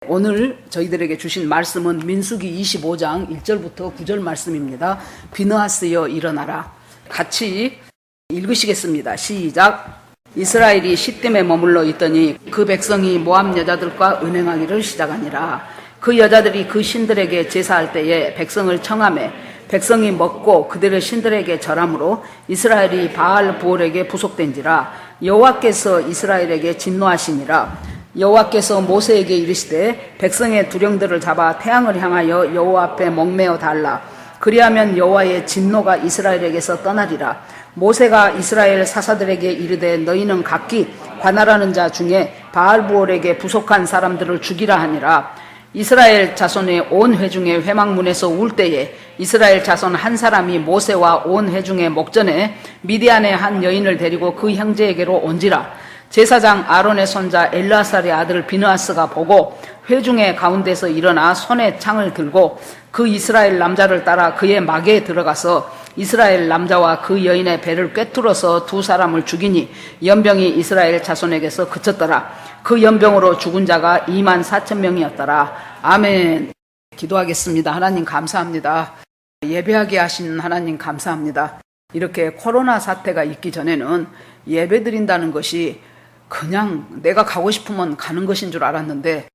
오늘 저희들에게 주신 말씀은 민수기 25장 1절부터 9절 말씀입니다. 비느하스여 일어나라. 같이 읽으시겠습니다. 시작. 이스라엘이 시딤에 머물러 있더니 그 백성이 모압 여자들과 은행하기를 시작하니라. 그 여자들이 그 신들에게 제사할 때에 백성을 청하매 백성이 먹고 그들의 신들에게 절함으로 이스라엘이 바알 부올에게 부속된지라. 여호와께서 이스라엘에게 진노하시니라. 여호와께서 모세에게 이르시되 백성의 두령들을 잡아 태양을 향하여 여호와 앞에 목매어 달라. 그리하면 여호와의 진노가 이스라엘에게서 떠나리라. 모세가 이스라엘 사사들에게 이르되 너희는 각기 관할하는 자 중에 바알부올에게 부속한 사람들을 죽이라 하니라. 이스라엘 자손의 온 회중의 회막문에서 울 때에 이스라엘 자손 한 사람이 모세와 온 회중의 목전에 미디안의 한 여인을 데리고 그 형제에게로 온지라. 제사장 아론의 손자 엘르아살의 아들 비느하스가 보고 회중의 가운데서 일어나 손에 창을 들고 그 이스라엘 남자를 따라 그의 막에 들어가서 이스라엘 남자와 그 여인의 배를 꿰뚫어서 두 사람을 죽이니 연병이 이스라엘 자손에게서 그쳤더라. 그 연병으로 죽은 자가 24,000명이었더라. 아멘. 기도하겠습니다. 하나님 감사합니다. 예배하게 하신 하나님 감사합니다. 이렇게 코로나 사태가 있기 전에는 예배 드린다는 것이 그냥 내가 가고 싶으면 가는 것인 줄 알았는데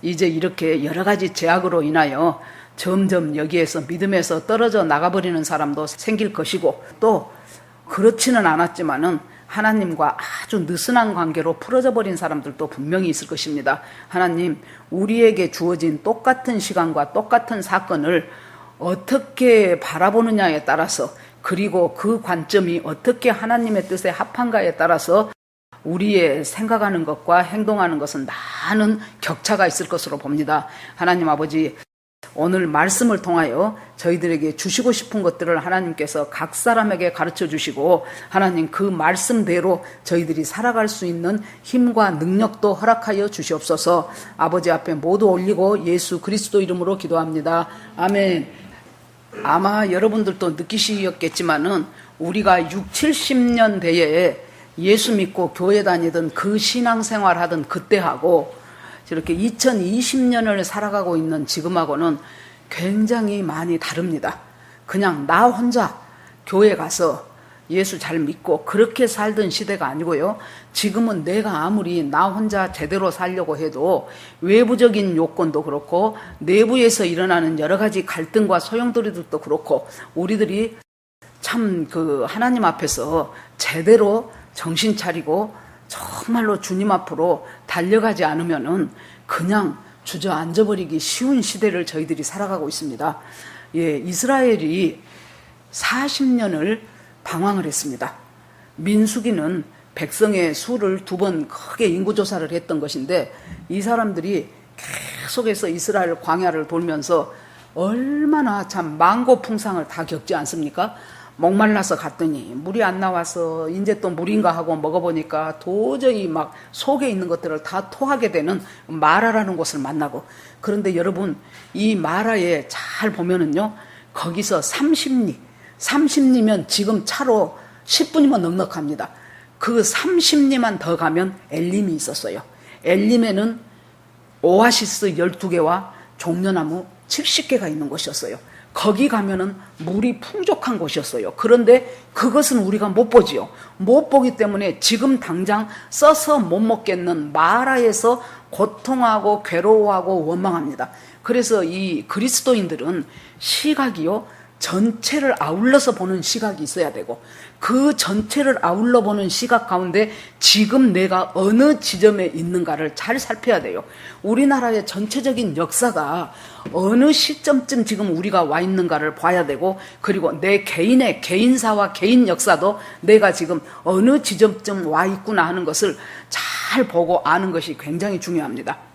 이제 이렇게 여러 가지 제약으로 인하여 점점 여기에서 믿음에서 떨어져 나가버리는 사람도 생길 것이고 또 그렇지는 않았지만은 하나님과 아주 느슨한 관계로 풀어져 버린 사람들도 분명히 있을 것입니다. 하나님, 우리에게 주어진 똑같은 시간과 똑같은 사건을 어떻게 바라보느냐에 따라서 그리고 그 관점이 어떻게 하나님의 뜻에 합한가에 따라서 우리의 생각하는 것과 행동하는 것은 많은 격차가 있을 것으로 봅니다. 하나님 아버지, 오늘 말씀을 통하여 저희들에게 주시고 싶은 것들을 하나님께서 각 사람에게 가르쳐 주시고 하나님 그 말씀대로 저희들이 살아갈 수 있는 힘과 능력도 허락하여 주시옵소서. 아버지 앞에 모두 올리고 예수 그리스도 이름으로 기도합니다. 아멘. 아마 여러분들도 느끼시겠지만은 우리가 60, 70년 대에 예수 믿고 교회 다니던 그 신앙생활 하던 그때하고 이렇게 2020년을 살아가고 있는 지금하고는 굉장히 많이 다릅니다. 그냥 나 혼자 교회 가서 예수 잘 믿고 그렇게 살던 시대가 아니고요. 지금은 내가 아무리 나 혼자 제대로 살려고 해도 외부적인 요건도 그렇고 내부에서 일어나는 여러 가지 갈등과 소용돌이들도 그렇고 우리들이 참 하나님 앞에서 제대로 정신 차리고 정말로 주님 앞으로 달려가지 않으면은 그냥 주저앉아버리기 쉬운 시대를 저희들이 살아가고 있습니다. 예, 이스라엘이 40년을 방황을 했습니다. 민수기는 백성의 수를 2번 크게 인구조사를 했던 것인데 이 사람들이 계속해서 이스라엘 광야를 돌면서 얼마나 참 만고풍상을 다 겪지 않습니까? 목말라서 갔더니 물이 안 나와서 이제 또 물인가 하고 먹어보니까 도저히 막 속에 있는 것들을 다 토하게 되는 마라라는 곳을 만나고 그런데 여러분 이 마라에 잘 보면은요 거기서 30리면 지금 차로 10분이면 넉넉합니다. 그 30리만 더 가면 엘림이 있었어요. 엘림에는 오아시스 12개와 종려나무 70개가 있는 곳이었어요. 거기 가면은 물이 풍족한 곳이었어요. 그런데 그것은 우리가 못 보지요. 못 보기 때문에 지금 당장 써서 못 먹겠는 마라에서 고통하고 괴로워하고 원망합니다. 그래서 이 그리스도인들은 시각이요 전체를 아울러서 보는 시각이 있어야 되고 그 전체를 아울러 보는 시각 가운데 지금 내가 어느 지점에 있는가를 잘 살펴야 돼요. 우리나라의 전체적인 역사가 어느 시점쯤 지금 우리가 와 있는가를 봐야 되고 그리고 내 개인의 개인사와 개인 역사도 내가 지금 어느 지점쯤 와 있구나 하는 것을 잘 보고 아는 것이 굉장히 중요합니다.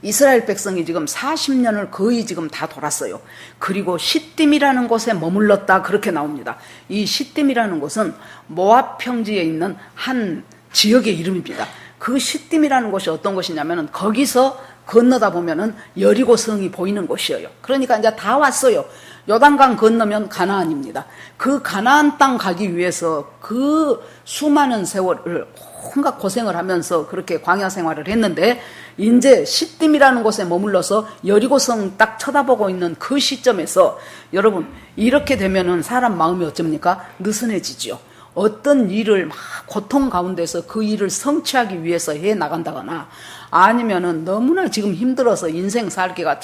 이스라엘 백성이 지금 40년을 거의 지금 다 돌았어요. 그리고 시딤이라는 곳에 머물렀다 그렇게 나옵니다. 이 시딤이라는 곳은 모압 평지에 있는 한 지역의 이름입니다. 그 시딤이라는 곳이 어떤 곳이냐면은 거기서 건너다 보면은 여리고 성이 보이는 곳이에요. 그러니까 이제 다 왔어요. 요단강 건너면 가나안입니다. 그 가나안 땅 가기 위해서 그 수많은 세월을 온갖 고생을 하면서 그렇게 광야 생활을 했는데 이제 시딤이라는 곳에 머물러서 여리고성 딱 쳐다보고 있는 그 시점에서 여러분 이렇게 되면은 사람 마음이 어쩝니까? 느슨해지죠. 어떤 일을 막 고통 가운데서 그 일을 성취하기 위해서 해 나간다거나 아니면은 너무나 지금 힘들어서 인생 살기가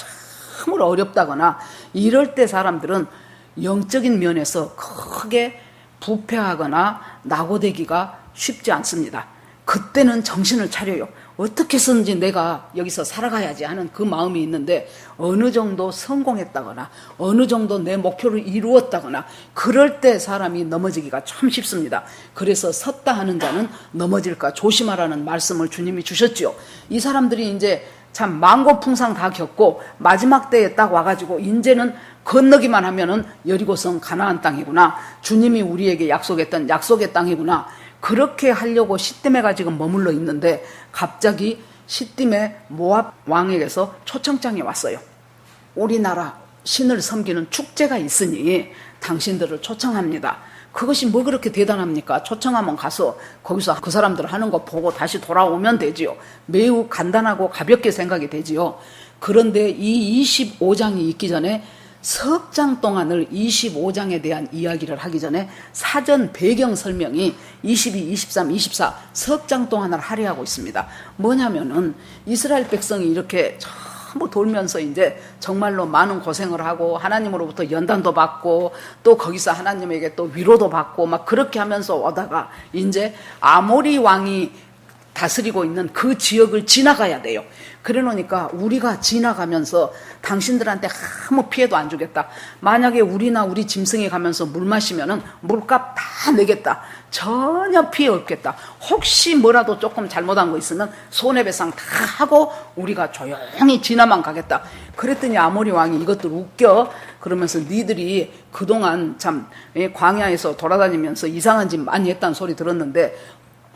참으로 어렵다거나 이럴 때 사람들은 영적인 면에서 크게 부패하거나 낙오되기가 쉽지 않습니다. 그때는 정신을 차려요. 어떻게 해서든지 내가 여기서 살아가야지 하는 그 마음이 있는데 어느 정도 성공했다거나 어느 정도 내 목표를 이루었다거나 그럴 때 사람이 넘어지기가 참 쉽습니다. 그래서 섰다 하는 자는 넘어질까 조심하라는 말씀을 주님이 주셨지요. 이 사람들이 이제 참 만고풍상 다 겪고 마지막 때에 딱 와가지고 이제는 건너기만 하면은 여리고성 가나안 땅이구나. 주님이 우리에게 약속했던 약속의 땅이구나. 그렇게 하려고 시딤에가 지금 머물러 있는데 갑자기 시딤의 모압 왕에게서 초청장이 왔어요. 우리나라 신을 섬기는 축제가 있으니 당신들을 초청합니다. 그것이 뭐 그렇게 대단합니까? 초청하면 가서 거기서 그 사람들 하는 거 보고 다시 돌아오면 되지요. 매우 간단하고 가볍게 생각이 되지요. 그런데 이 25장이 있기 전에 석 장 동안을 25장에 대한 이야기를 하기 전에 사전 배경 설명이 22, 23, 24 석 장 동안을 할애하고 있습니다. 뭐냐면은 이스라엘 백성이 이렇게 전부 돌면서 이제 정말로 많은 고생을 하고 하나님으로부터 연단도 받고 또 거기서 하나님에게 또 위로도 받고 막 그렇게 하면서 오다가 이제 아모리 왕이 다스리고 있는 그 지역을 지나가야 돼요. 그래 놓으니까 우리가 지나가면서 당신들한테 아무 피해도 안 주겠다. 만약에 우리나 우리 짐승이 가면서 물 마시면은 물값 다 내겠다. 전혀 피해 없겠다. 혹시 뭐라도 조금 잘못한 거 있으면 손해배상 다 하고 우리가 조용히 지나만 가겠다. 그랬더니 아모리 왕이 이것들 웃겨. 그러면서 니들이 그동안 참 광야에서 돌아다니면서 이상한 짓 많이 했다는 소리 들었는데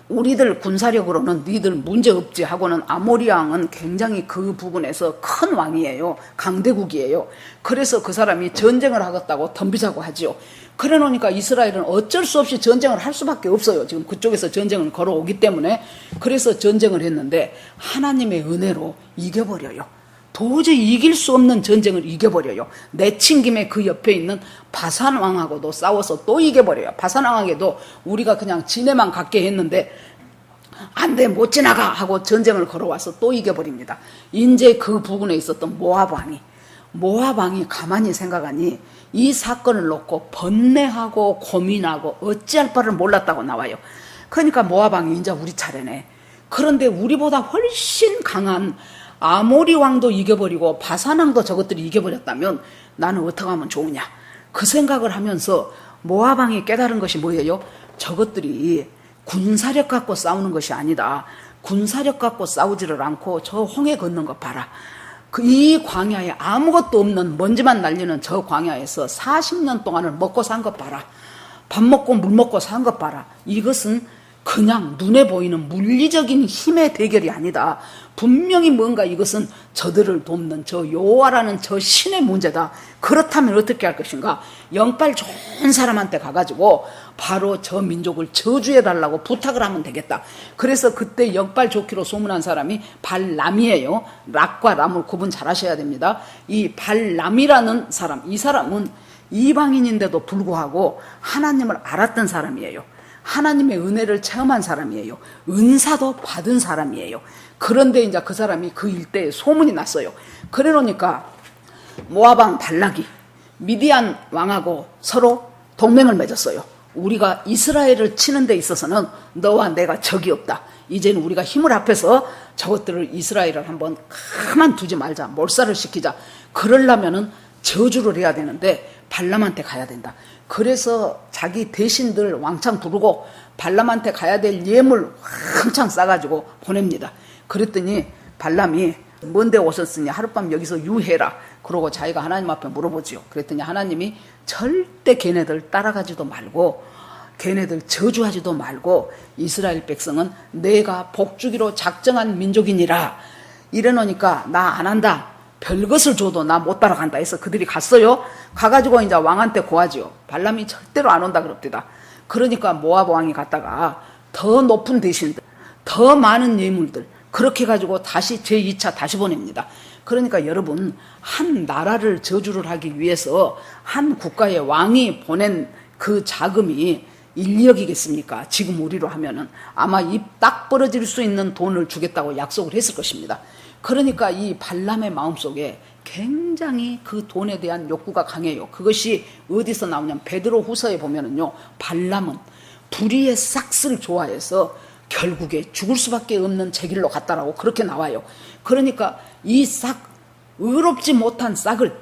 우리들 군사력으로는 니들 문제없지 하고는 아모리 왕은 굉장히 그 부분에서 큰 왕이에요. 강대국이에요. 그래서 그 사람이 전쟁을 하겠다고 덤비자고 하지요. 그래 놓으니까 이스라엘은 어쩔 수 없이 전쟁을 할 수밖에 없어요. 지금 그쪽에서 전쟁을 걸어오기 때문에. 그래서 전쟁을 했는데 하나님의 은혜로 이겨버려요. 도저히 이길 수 없는 전쟁을 이겨버려요. 내친김에 그 옆에 있는 바산 왕하고도 싸워서 또 이겨버려요. 바산 왕에게도 우리가 그냥 지네만 갖게 했는데 안 돼, 못 지나가 하고 전쟁을 걸어와서 또 이겨버립니다. 이제 그 부근에 있었던 모압 왕이 가만히 생각하니 이 사건을 놓고 번뇌하고 고민하고 어찌할 바를 몰랐다고 나와요. 그러니까 모압 왕이 이제 우리 차례네. 그런데 우리보다 훨씬 강한 아모리 왕도 이겨버리고 바산 왕도 저것들이 이겨버렸다면 나는 어떻게 하면 좋으냐. 그 생각을 하면서 모압 왕이 깨달은 것이 뭐예요? 저것들이 군사력 갖고 싸우는 것이 아니다. 군사력 갖고 싸우지를 않고 저 홍해 걷는 거 봐라. 이 광야에 아무것도 없는 먼지만 날리는 저 광야에서 40년 동안을 먹고 산 것 봐라. 밥 먹고 물 먹고 산 것 봐라. 이것은 그냥 눈에 보이는 물리적인 힘의 대결이 아니다. 분명히 뭔가 이것은 저들을 돕는 저 여호와라는 저 신의 문제다. 그렇다면 어떻게 할 것인가? 영빨 좋은 사람한테 가가지고 바로 저 민족을 저주해달라고 부탁을 하면 되겠다. 그래서 그때 영빨 좋기로 소문한 사람이 발람이에요. 락과 람을 구분 잘 하셔야 됩니다. 이 발람이라는 사람, 이 사람은 이방인인데도 불구하고 하나님을 알았던 사람이에요. 하나님의 은혜를 체험한 사람이에요. 은사도 받은 사람이에요. 그런데 이제 그 사람이 그 일대에 소문이 났어요. 그래 놓으니까 모압 왕 발락이 미디안 왕하고 서로 동맹을 맺었어요. 우리가 이스라엘을 치는 데 있어서는 너와 내가 적이 없다. 이제는 우리가 힘을 합해서 저것들을 이스라엘을 한번 가만두지 말자. 몰살을 시키자. 그러려면은 저주를 해야 되는데 발람한테 가야 된다. 그래서 자기 대신들 왕창 부르고 발람한테 가야 될 예물 왕창 싸가지고 보냅니다. 그랬더니 발람이 뭔데 오셨으냐, 하룻밤 여기서 유해라. 그러고 자기가 하나님 앞에 물어보지요. 그랬더니 하나님이 절대 걔네들 따라가지도 말고 걔네들 저주하지도 말고 이스라엘 백성은 내가 복주기로 작정한 민족이니라. 이래놓으니까 나 안 한다. 별것을 줘도 나 못 따라간다 해서 그들이 갔어요. 가가지고 이제 왕한테 고하지요. 발람이 절대로 안 온다 그럽니다. 그러니까 모압 왕이 갔다가 더 높은 대신들, 더 많은 예물들 그렇게 가지고 다시 제2차 다시 보냅니다. 그러니까 여러분, 한 나라를 저주를 하기 위해서 한 국가의 왕이 보낸 그 자금이 인력이겠습니까? 지금 우리로 하면은 아마 입 딱 벌어질 수 있는 돈을 주겠다고 약속을 했을 것입니다. 그러니까 이 발람의 마음속에 굉장히 그 돈에 대한 욕구가 강해요. 그것이 어디서 나오냐면 베드로 후서에 보면은요, 발람은 불의의 싹을 좋아해서 결국에 죽을 수밖에 없는 제 길로 갔다라고 그렇게 나와요. 그러니까 이 싹, 의롭지 못한 싹을,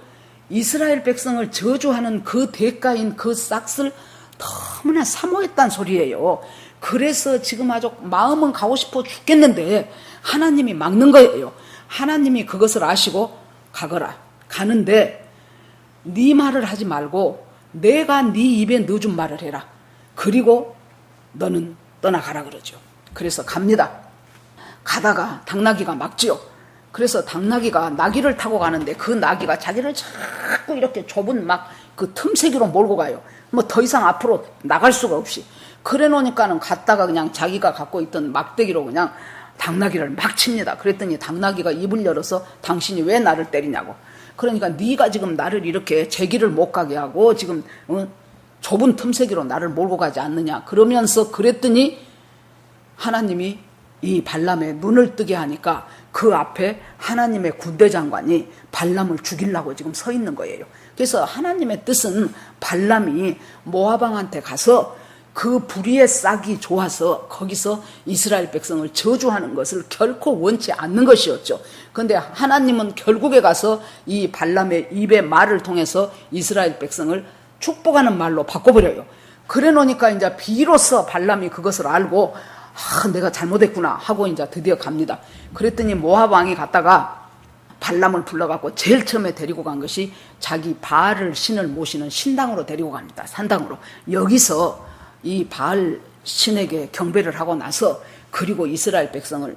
이스라엘 백성을 저주하는 그 대가인 그 싹을 너무나 사모했단 소리예요. 그래서 지금 아주 마음은 가고 싶어 죽겠는데 하나님이 막는 거예요. 하나님이 그것을 아시고 가거라. 가는데 네 말을 하지 말고 내가 네 입에 넣어준 말을 해라. 그리고 너는 떠나가라 그러죠. 그래서 갑니다. 가다가 당나귀가 막지요. 그래서 당나귀가 나귀를 타고 가는데 그 나귀가 자기를 자꾸 이렇게 좁은 막 그 틈새기로 몰고 가요. 뭐 더 이상 앞으로 나갈 수가 없이. 그래 놓으니까는 갔다가 그냥 자기가 갖고 있던 막대기로 그냥 당나귀를 막 칩니다. 그랬더니 당나귀가 입을 열어서 당신이 왜 나를 때리냐고. 그러니까 네가 지금 나를 이렇게 제 길을 못 가게 하고 지금 좁은 틈새기로 나를 몰고 가지 않느냐. 그러면서 그랬더니 하나님이 이 발람의 눈을 뜨게 하니까 그 앞에 하나님의 군대 장관이 발람을 죽이려고 지금 서 있는 거예요. 그래서 하나님의 뜻은 발람이 모아방한테 가서 그 불의의 싹이 좋아서 거기서 이스라엘 백성을 저주하는 것을 결코 원치 않는 것이었죠. 그런데 하나님은 결국에 가서 이 발람의 입의 말을 통해서 이스라엘 백성을 축복하는 말로 바꿔버려요. 그래 놓으니까 이제 비로소 발람이 그것을 알고 내가 잘못했구나 하고 이제 드디어 갑니다. 그랬더니 모압 왕이 갔다가 발람을 불러갖고 제일 처음에 데리고 간 것이 자기 바알 신을 모시는 신당으로 데리고 갑니다. 산당으로. 여기서 이 바알 신에게 경배를 하고 나서 그리고 이스라엘 백성을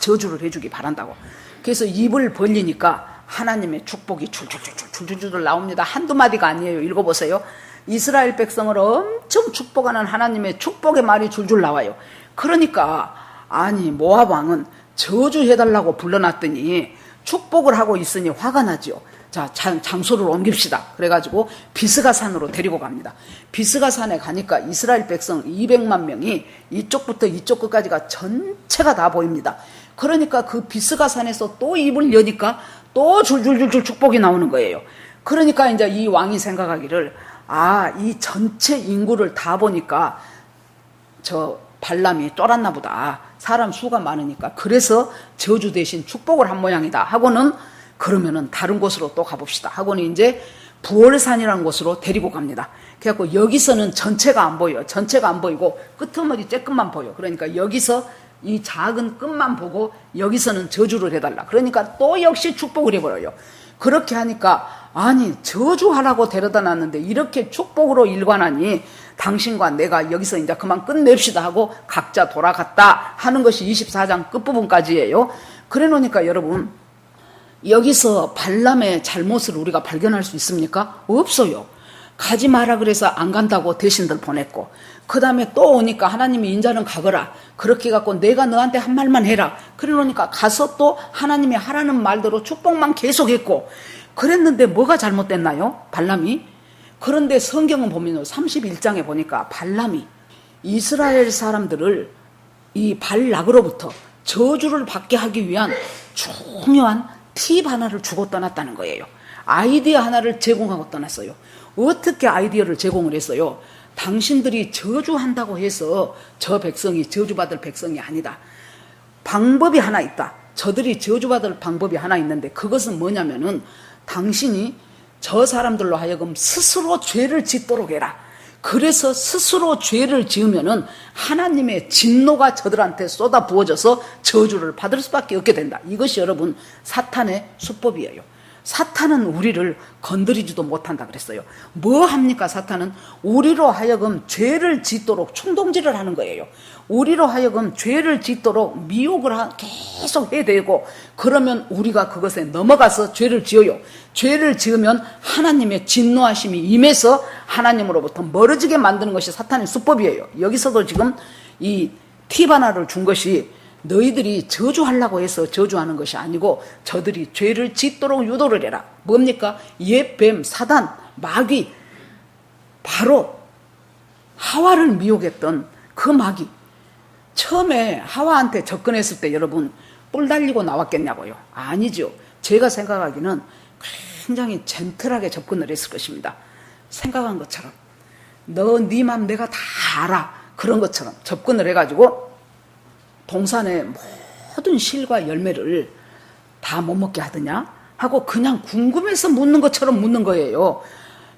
저주를 해주기 바란다고. 그래서 입을 벌리니까 하나님의 축복이 줄줄줄 나옵니다. 한두 마디가 아니에요. 읽어보세요. 이스라엘 백성을 엄청 축복하는 하나님의 축복의 말이 줄줄 나와요. 그러니까 아니 모압 왕은 저주해달라고 불러놨더니 축복을 하고 있으니 화가 나죠. 자, 장소를 옮깁시다. 그래가지고 비스가산으로 데리고 갑니다. 비스가산에 가니까 이스라엘 백성 200만 명이 이쪽부터 이쪽 끝까지가 전체가 다 보입니다. 그러니까 그 비스가산에서 또 입을 여니까 또 줄줄줄줄 축복이 나오는 거예요. 그러니까 이제 이 왕이 생각하기를 이 전체 인구를 다 보니까 저 발람이 쫄았나 보다. 사람 수가 많으니까. 그래서 저주 대신 축복을 한 모양이다 하고는 그러면은 다른 곳으로 또 가봅시다 하고는 이제 부월산이라는 곳으로 데리고 갑니다. 그래갖고 여기서는 전체가 안 보여요. 전체가 안 보이고 끄트머리 쬐끔만 보여. 그러니까 여기서 이 작은 끝만 보고 여기서는 저주를 해달라. 그러니까 또 역시 축복을 해버려요. 그렇게 하니까 아니 저주하라고 데려다 놨는데 이렇게 축복으로 일관하니 당신과 내가 여기서 이제 그만 끝냅시다 하고 각자 돌아갔다 하는 것이 24장 끝부분까지예요. 그래 놓으니까 여러분 여기서 발람의 잘못을 우리가 발견할 수 있습니까? 없어요. 가지 마라 그래서 안 간다고 대신들 보냈고 그 다음에 또 오니까 하나님이 인자는 가거라 그렇게 갖고 내가 너한테 한 말만 해라 그래 놓으니까 가서 또 하나님이 하라는 말대로 축복만 계속했고 그랬는데 뭐가 잘못됐나요? 발람이. 그런데 성경은 보면 31장에 보니까 발람이 이스라엘 사람들을 이 발락으로부터 저주를 받게 하기 위한 중요한 팁 하나를 주고 떠났다는 거예요. 아이디어 하나를 제공하고 떠났어요. 어떻게 아이디어를 제공을 했어요? 당신들이 저주한다고 해서 저 백성이 저주받을 백성이 아니다. 방법이 하나 있다. 저들이 저주받을 방법이 하나 있는데 그것은 뭐냐면은 당신이 저 사람들로 하여금 스스로 죄를 짓도록 해라. 그래서 스스로 죄를 지으면은 하나님의 진노가 저들한테 쏟아 부어져서 저주를 받을 수밖에 없게 된다. 이것이 여러분 사탄의 수법이에요. 사탄은 우리를 건드리지도 못한다 그랬어요. 뭐 합니까? 사탄은 우리로 하여금 죄를 짓도록 충동질을 하는 거예요. 우리로 하여금 죄를 짓도록 미혹을 계속 해대고 그러면 우리가 그것에 넘어가서 죄를 지어요. 죄를 지으면 하나님의 진노하심이 임해서 하나님으로부터 멀어지게 만드는 것이 사탄의 수법이에요. 여기서도 지금 이 팁 하나를 준 것이 너희들이 저주하려고 해서 저주하는 것이 아니고 저들이 죄를 짓도록 유도를 해라. 뭡니까? 옛뱀, 사단, 마귀, 바로 하와를 미혹했던 그 마귀. 처음에 하와한테 접근했을 때 여러분 뿔 달리고 나왔겠냐고요? 아니죠. 제가 생각하기는 굉장히 젠틀하게 접근을 했을 것입니다. 생각한 것처럼 너 네 맘 내가 다 알아, 그런 것처럼 접근을 해가지고 동산의 모든 실과 열매를 다 못 먹게 하더냐 하고 그냥 궁금해서 묻는 것처럼 묻는 거예요.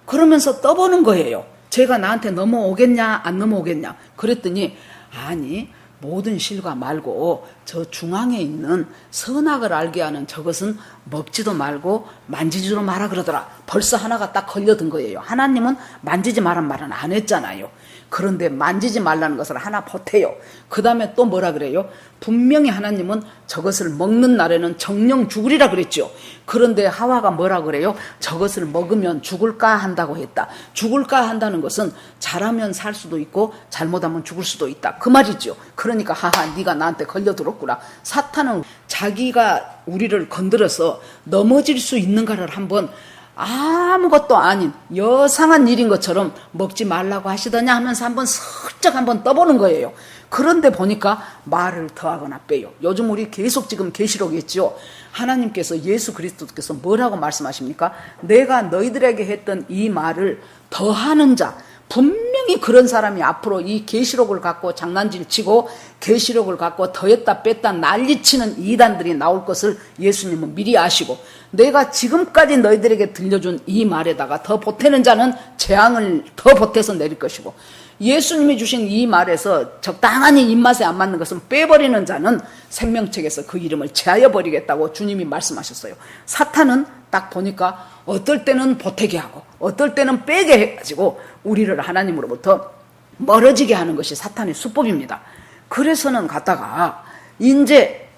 그러면서 떠보는 거예요. 제가 나한테 넘어오겠냐 안 넘어오겠냐. 그랬더니 아니, 모든 실과 말고 저 중앙에 있는 선악을 알게 하는 저것은 먹지도 말고 만지지도 마라 그러더라. 벌써 하나가 딱 걸려든 거예요. 하나님은 만지지 말란 말은 안 했잖아요. 그런데 만지지 말라는 것을 하나 보태요. 그 다음에 또 뭐라 그래요? 분명히 하나님은 저것을 먹는 날에는 정령 죽으리라 그랬죠. 그런데 하와가 뭐라 그래요? 저것을 먹으면 죽을까 한다고 했다. 죽을까 한다는 것은 잘하면 살 수도 있고 잘못하면 죽을 수도 있다, 그 말이죠. 그러니까 하하, 네가 나한테 걸려들었구나. 사탄은 자기가 우리를 건드려서 넘어질 수 있는가를 한번 아무것도 아닌 여상한 일인 것처럼 먹지 말라고 하시더냐 하면서 한번 슬쩍 한번 떠보는 거예요. 그런데 보니까 말을 더하거나 빼요. 요즘 우리 계속 지금 계시록이 있죠. 하나님께서, 예수 그리스도께서 뭐라고 말씀하십니까? 내가 너희들에게 했던 이 말을 더하는 자, 분명히 그런 사람이 앞으로 이 계시록을 갖고 장난질 치고 계시록을 갖고 더했다 뺐다 난리치는 이단들이 나올 것을 예수님은 미리 아시고, 내가 지금까지 너희들에게 들려준 이 말에다가 더 보태는 자는 재앙을 더 보태서 내릴 것이고, 예수님이 주신 이 말에서 적당하니 입맛에 안 맞는 것은 빼버리는 자는 생명책에서 그 이름을 제하여 버리겠다고 주님이 말씀하셨어요. 사탄은 딱 보니까 어떨 때는 보태게 하고 어떨 때는 빼게 해가지고 우리를 하나님으로부터 멀어지게 하는 것이 사탄의 수법입니다. 그래서는 갔다가 이제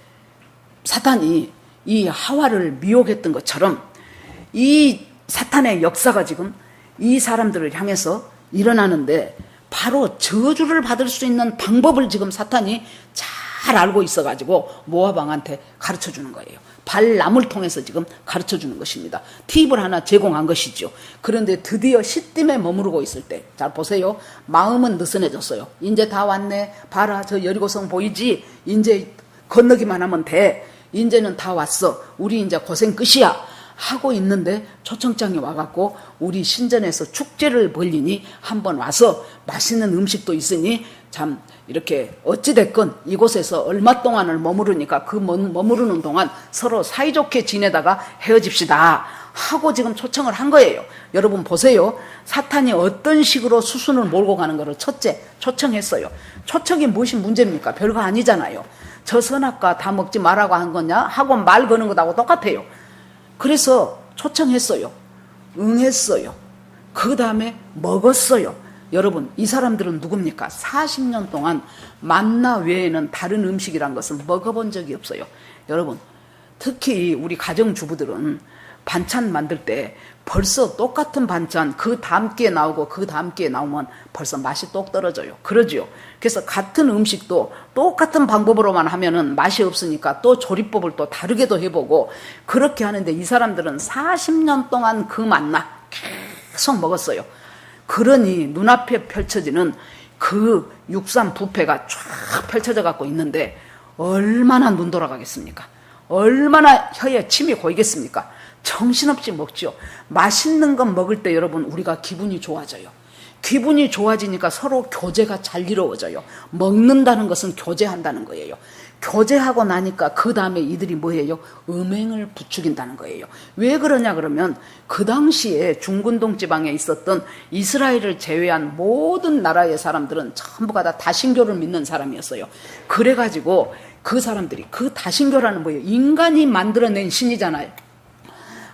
사탄이 이 하와를 미혹했던 것처럼 이 사탄의 역사가 지금 이 사람들을 향해서 일어나는데, 바로 저주를 받을 수 있는 방법을 지금 사탄이 잘 알고 있어가지고 모압 왕한테 가르쳐주는 거예요. 발람을 통해서 지금 가르쳐주는 것입니다. 팁을 하나 제공한 것이죠. 그런데 드디어 시딤에 머무르고 있을 때, 잘 보세요. 마음은 느슨해졌어요. 이제 다 왔네. 봐라, 저 여리고성 보이지? 이제 건너기만 하면 돼. 이제는 다 왔어. 우리 이제 고생 끝이야 하고 있는데 초청장이 와갖고 우리 신전에서 축제를 벌리니 한번 와서 맛있는 음식도 있으니 참 이렇게 어찌됐건 이곳에서 얼마 동안을 머무르니까 그 머무르는 동안 서로 사이좋게 지내다가 헤어집시다 하고 지금 초청을 한 거예요. 여러분 보세요. 사탄이 어떤 식으로 수순을 몰고 가는 거를 첫째 초청했어요. 초청이 무엇이 문제입니까? 별거 아니잖아요. 저 선악과 다 먹지 말라고 한 거냐 하고 말 거는 것하고 똑같아요. 그래서 초청했어요. 응했어요. 그 다음에 먹었어요. 여러분, 이 사람들은 누굽니까? 40년 동안 만나 외에는 다른 음식이란 것을 먹어본 적이 없어요. 여러분, 특히 우리 가정주부들은 반찬 만들 때 벌써 똑같은 반찬 그 다음 끼에 나오고 그 다음 끼에 나오면 벌써 맛이 똑 떨어져요. 그러지요. 그래서 같은 음식도 똑같은 방법으로만 하면은 맛이 없으니까 또 조리법을 또 다르게도 해보고 그렇게 하는데, 이 사람들은 40년 동안 그 만나 계속 먹었어요. 그러니 눈앞에 펼쳐지는 그 육삼 뷔페가 쫙 펼쳐져 갖고 있는데 얼마나 눈 돌아가겠습니까? 얼마나 혀에 침이 고이겠습니까? 정신없이 먹죠. 맛있는 것 먹을 때 여러분 우리가 기분이 좋아져요. 기분이 좋아지니까 서로 교제가 잘 이루어져요. 먹는다는 것은 교제한다는 거예요. 교제하고 나니까 그 다음에 이들이 뭐예요? 음행을 부추긴다는 거예요. 왜 그러냐 그러면 그 당시에 중근동 지방에 있었던 이스라엘을 제외한 모든 나라의 사람들은 전부가 다 다신교를 믿는 사람이었어요. 그래가지고 그 사람들이, 그 다신교라는 뭐예요? 인간이 만들어낸 신이잖아요.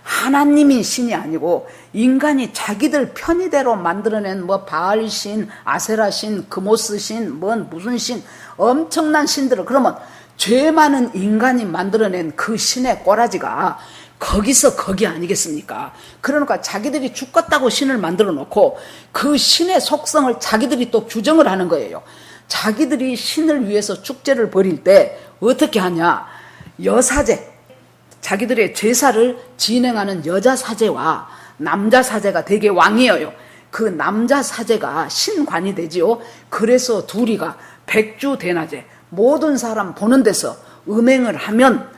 하나님이 신이 아니고 인간이 자기들 편의대로 만들어낸 뭐 바알신, 아세라신, 그모스신, 무슨 신, 엄청난 신들을, 그러면 죄 많은 인간이 만들어낸 그 신의 꼬라지가 거기서 거기 아니겠습니까? 그러니까 자기들이 죽겠다고 신을 만들어 놓고 그 신의 속성을 자기들이 또 규정을 하는 거예요. 자기들이 신을 위해서 축제를 벌일 때 어떻게 하냐? 여사제, 자기들의 제사를 진행하는 여자 사제와 남자 사제가 되게 왕이에요. 그 남자 사제가 신관이 되지요. 그래서 둘이가 백주대낮에 모든 사람 보는 데서 음행을 하면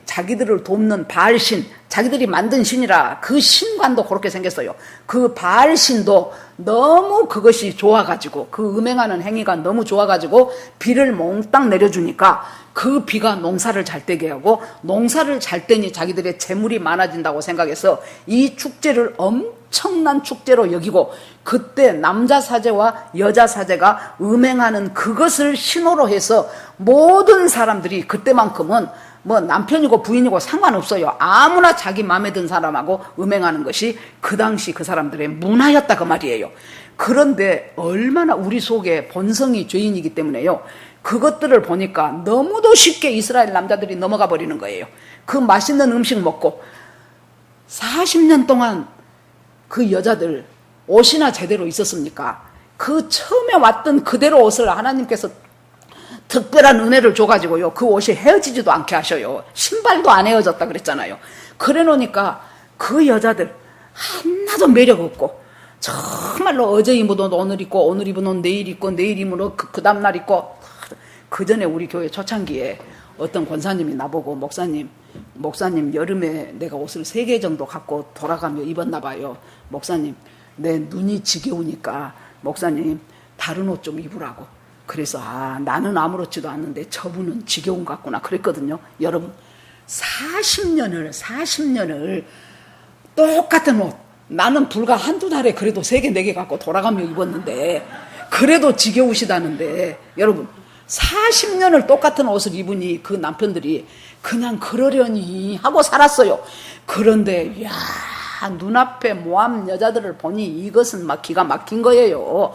자기들을 돕는 바알신, 자기들이 만든 신이라 그 신관도 그렇게 생겼어요. 그 바알신도 너무 그것이 좋아가지고, 그 음행하는 행위가 너무 좋아가지고 비를 몽땅 내려주니까 그 비가 농사를 잘 되게 하고, 농사를 잘 되니 자기들의 재물이 많아진다고 생각해서 이 축제를 엄청난 축제로 여기고, 그때 남자 사제와 여자 사제가 음행하는 그것을 신호로 해서 모든 사람들이 그때만큼은 뭐 남편이고 부인이고 상관없어요. 아무나 자기 마음에 든 사람하고 음행하는 것이 그 당시 그 사람들의 문화였다 그 말이에요. 그런데 얼마나 우리 속에 본성이 죄인이기 때문에요. 그것들을 보니까 너무도 쉽게 이스라엘 남자들이 넘어가 버리는 거예요. 그 맛있는 음식 먹고 40년 동안 그 여자들 옷이나 제대로 있었습니까? 그 처음에 왔던 그대로 옷을 하나님께서 특별한 은혜를 줘가지고요, 그 옷이 헤어지지도 않게 하셔요. 신발도 안 헤어졌다 그랬잖아요. 그래 놓으니까 그 여자들 하나도 매력 없고, 정말로 어제 입은 옷 오늘 입고, 오늘 입은 옷 내일 입고, 내일 입은 옷 그 다음날 입고. 그 전에 우리 교회 초창기에 어떤 권사님이 나보고, 목사님 여름에 내가 옷을 3개 정도 갖고 돌아가며 입었나 봐요. 목사님, 내 눈이 지겨우니까 목사님 다른 옷 좀 입으라고. 그래서 나는 아무렇지도 않는데 저분은 지겨운 것 같구나 그랬거든요. 여러분, 40년을 똑같은 옷, 나는 불과 한두 달에 그래도 3개 4개 갖고 돌아가며 입었는데 그래도 지겨우시다는데, 여러분 40년을 똑같은 옷을 입으니 그 남편들이 그냥 그러려니 하고 살았어요. 그런데 야, 눈앞에 모함 여자들을 보니 이것은 막 기가 막힌 거예요.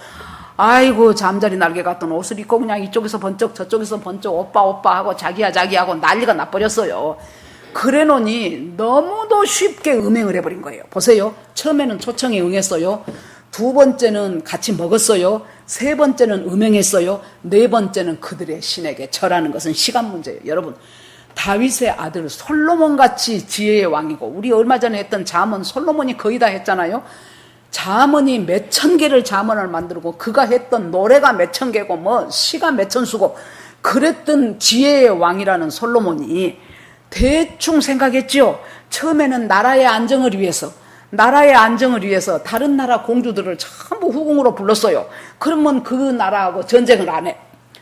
아이고, 잠자리 날개 같던 옷을 입고 그냥 이쪽에서 번쩍 저쪽에서 번쩍 오빠 하고 자기야 하고 난리가 나버렸어요. 그래 놓니 너무도 쉽게 음행을 해버린 거예요. 보세요. 처음에는 초청에 응했어요. 2번째는 같이 먹었어요. 3번째는 음행했어요. 4번째는 그들의 신에게 절하는 것은 시간 문제예요. 여러분, 다윗의 아들 솔로몬같이 지혜의 왕이고, 우리 얼마 전에 했던 잠언 솔로몬이 거의 다 했잖아요. 잠언이 몇천 개를 잠언을 만들고, 그가 했던 노래가 몇천 개고 뭐 시가 몇천 수고 그랬던 지혜의 왕이라는 솔로몬이 대충 생각했죠. 처음에는 나라의 안정을 위해서 다른 나라 공주들을 전부 후궁으로 불렀어요. 그러면 그 나라하고 전쟁을 안 해.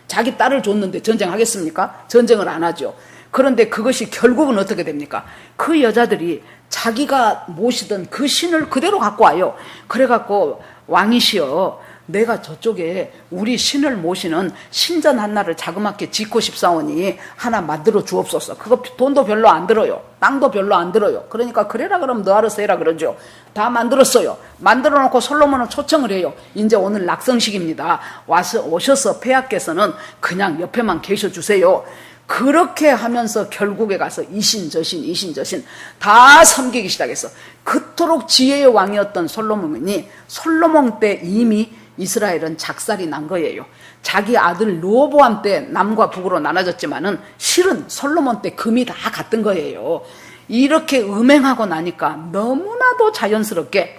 자기 딸을 줬는데 전쟁하겠습니까? 전쟁을 안 하죠. 그런데 그것이 결국은 어떻게 됩니까? 그 여자들이 자기가 모시던 그 신을 그대로 갖고 와요. 그래갖고, 왕이시여, 내가 저쪽에 우리 신을 모시는 신전 하나를 자그맣게 짓고 싶사오니 하나 만들어 주옵소서. 그거 돈도 별로 안 들어요. 땅도 별로 안 들어요. 그러니까 그래라 그러면 너 알아서 해라 그러죠. 다 만들었어요. 만들어 놓고 솔로몬은 초청을 해요. 이제 오늘 낙성식입니다. 오셔서 폐하께서는 그냥 옆에만 계셔 주세요. 그렇게 하면서 결국에 가서 이신 저신 다 섬기기 시작했어. 그토록 지혜의 왕이었던 솔로몬이, 솔로몬 때 이미 이스라엘은 작살이 난 거예요. 자기 아들 르호보암 때 남과 북으로 나눠졌지만은 실은 솔로몬 때 금이 다 같은 거예요. 이렇게 음행하고 나니까 너무나도 자연스럽게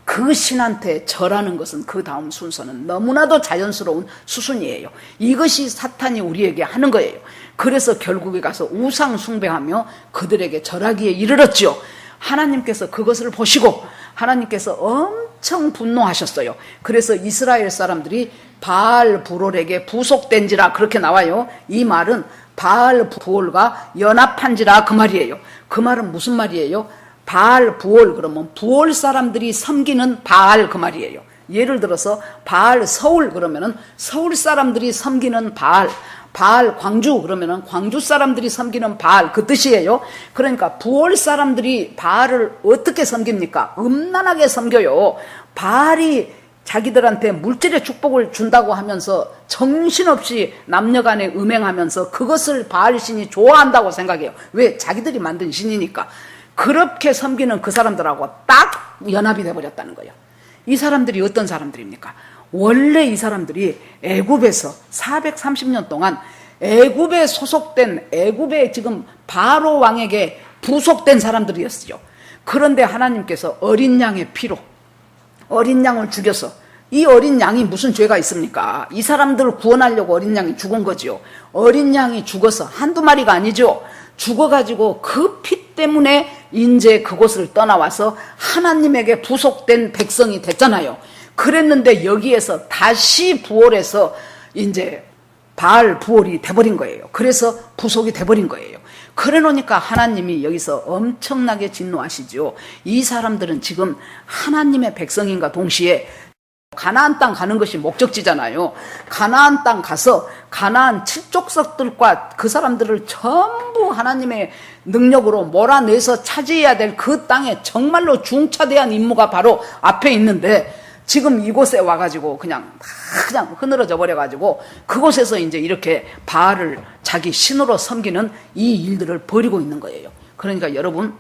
그 신한테 절하는 것은 그 다음 순서는 너무나도 자연스러운 수순이에요. 이것이 사탄이 우리에게 하는 거예요. 그래서 결국에 가서 우상 숭배하며 그들에게 절하기에 이르렀죠. 하나님께서 그것을 보시고 하나님께서 엄청 분노하셨어요. 그래서 이스라엘 사람들이 바알 브롤에게 부속된지라 그렇게 나와요. 이 말은 바알 부올과 연합한지라 그 말이에요. 그 말은 무슨 말이에요? 바알 부올 그러면 부올 사람들이 섬기는 바알 그 말이에요. 예를 들어서 바알 서울 그러면은 서울 사람들이 섬기는 바알, 바알 광주 그러면은 광주 사람들이 섬기는 바알 그 뜻이에요. 그러니까 부올 사람들이 바알을 어떻게 섬깁니까? 음란하게 섬겨요. 바알이 자기들한테 물질의 축복을 준다고 하면서 정신없이 남녀간에 음행하면서 그것을 바알 신이 좋아한다고 생각해요. 왜? 자기들이 만든 신이니까. 그렇게 섬기는 그 사람들하고 딱 연합이 돼버렸다는 거예요. 이 사람들이 어떤 사람들입니까? 원래 이 사람들이 애굽에서 430년 동안 애굽에 소속된, 애굽에 지금 바로 왕에게 부속된 사람들이었어요. 그런데 하나님께서 어린 양의 피로 어린 양을 죽여서, 이 어린 양이 무슨 죄가 있습니까? 이 사람들을 구원하려고 어린 양이 죽은 거지요. 어린 양이 죽어서 한두 마리가 아니죠. 죽어가지고 그 피 때문에 이제 그곳을 떠나와서 하나님에게 부속된 백성이 됐잖아요. 그랬는데 여기에서 다시 부활해서 이제 바알 부활이 돼버린 거예요. 그래서 부속이 돼버린 거예요. 그래 놓으니까 하나님이 여기서 엄청나게 진노하시죠. 이 사람들은 지금 하나님의 백성인가 동시에 가나안 땅 가는 것이 목적지잖아요. 가나안 땅 가서 가나안 칠족석들과 그 사람들을 전부 하나님의 능력으로 몰아내서 차지해야 될 그 땅에 정말로 중차대한 임무가 바로 앞에 있는데, 지금 이곳에 와가지고 그냥 흐느러져 버려가지고 그곳에서 이제 이렇게 바알을 자기 신으로 섬기는 이 일들을 벌이고 있는 거예요. 그러니까 여러분,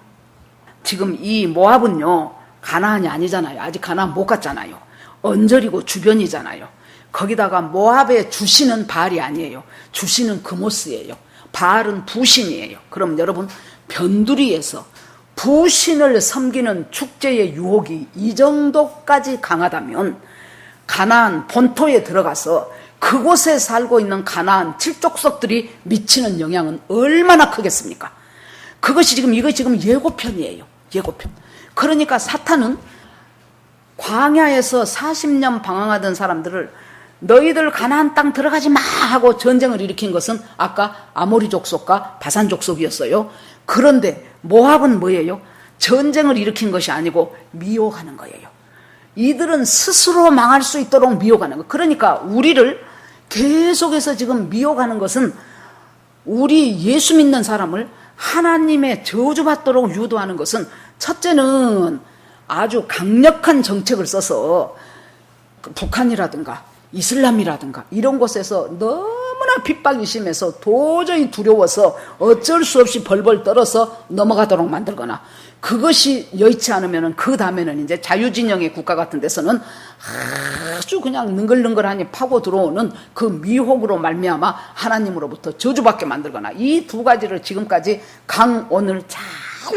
지금 이 모압은요, 가나안이 아니잖아요. 아직 가나안 못 갔잖아요. 언저리고 주변이잖아요. 거기다가 모압의 주신은 바알이 아니에요. 주신은 그모스예요. 바알은 부신이에요. 그럼 여러분, 변두리에서 부신을 섬기는 축제의 유혹이 이 정도까지 강하다면 가나안 본토에 들어가서 그곳에 살고 있는 가나안 칠족속들이 미치는 영향은 얼마나 크겠습니까? 이것이 지금 예고편이에요. 예고편. 그러니까 사탄은 광야에서 40년 방황하던 사람들을 너희들 가나안 땅 들어가지 마 하고 전쟁을 일으킨 것은 아까 아모리 족속과 바산 족속이었어요. 그런데 모압은 뭐예요? 전쟁을 일으킨 것이 아니고 미혹하는 거예요. 이들은 스스로 망할 수 있도록 미혹하는 거예요. 그러니까 우리를 계속해서 지금 미혹하는 것은 우리 예수 믿는 사람을 하나님의 저주받도록 유도하는 것은, 첫째는 아주 강력한 정책을 써서 북한이라든가 이슬람이라든가 이런 곳에서 너무나 핍박이 심해서 도저히 두려워서 어쩔 수 없이 벌벌 떨어서 넘어가도록 만들거나, 그것이 여의치 않으면 그 다음에는 이제 자유진영의 국가 같은 데서는 아주 그냥 능글능글하니 파고 들어오는 그 미혹으로 말미암아 하나님으로부터 저주받게 만들거나, 이 두 가지를 지금까지 강온을 잘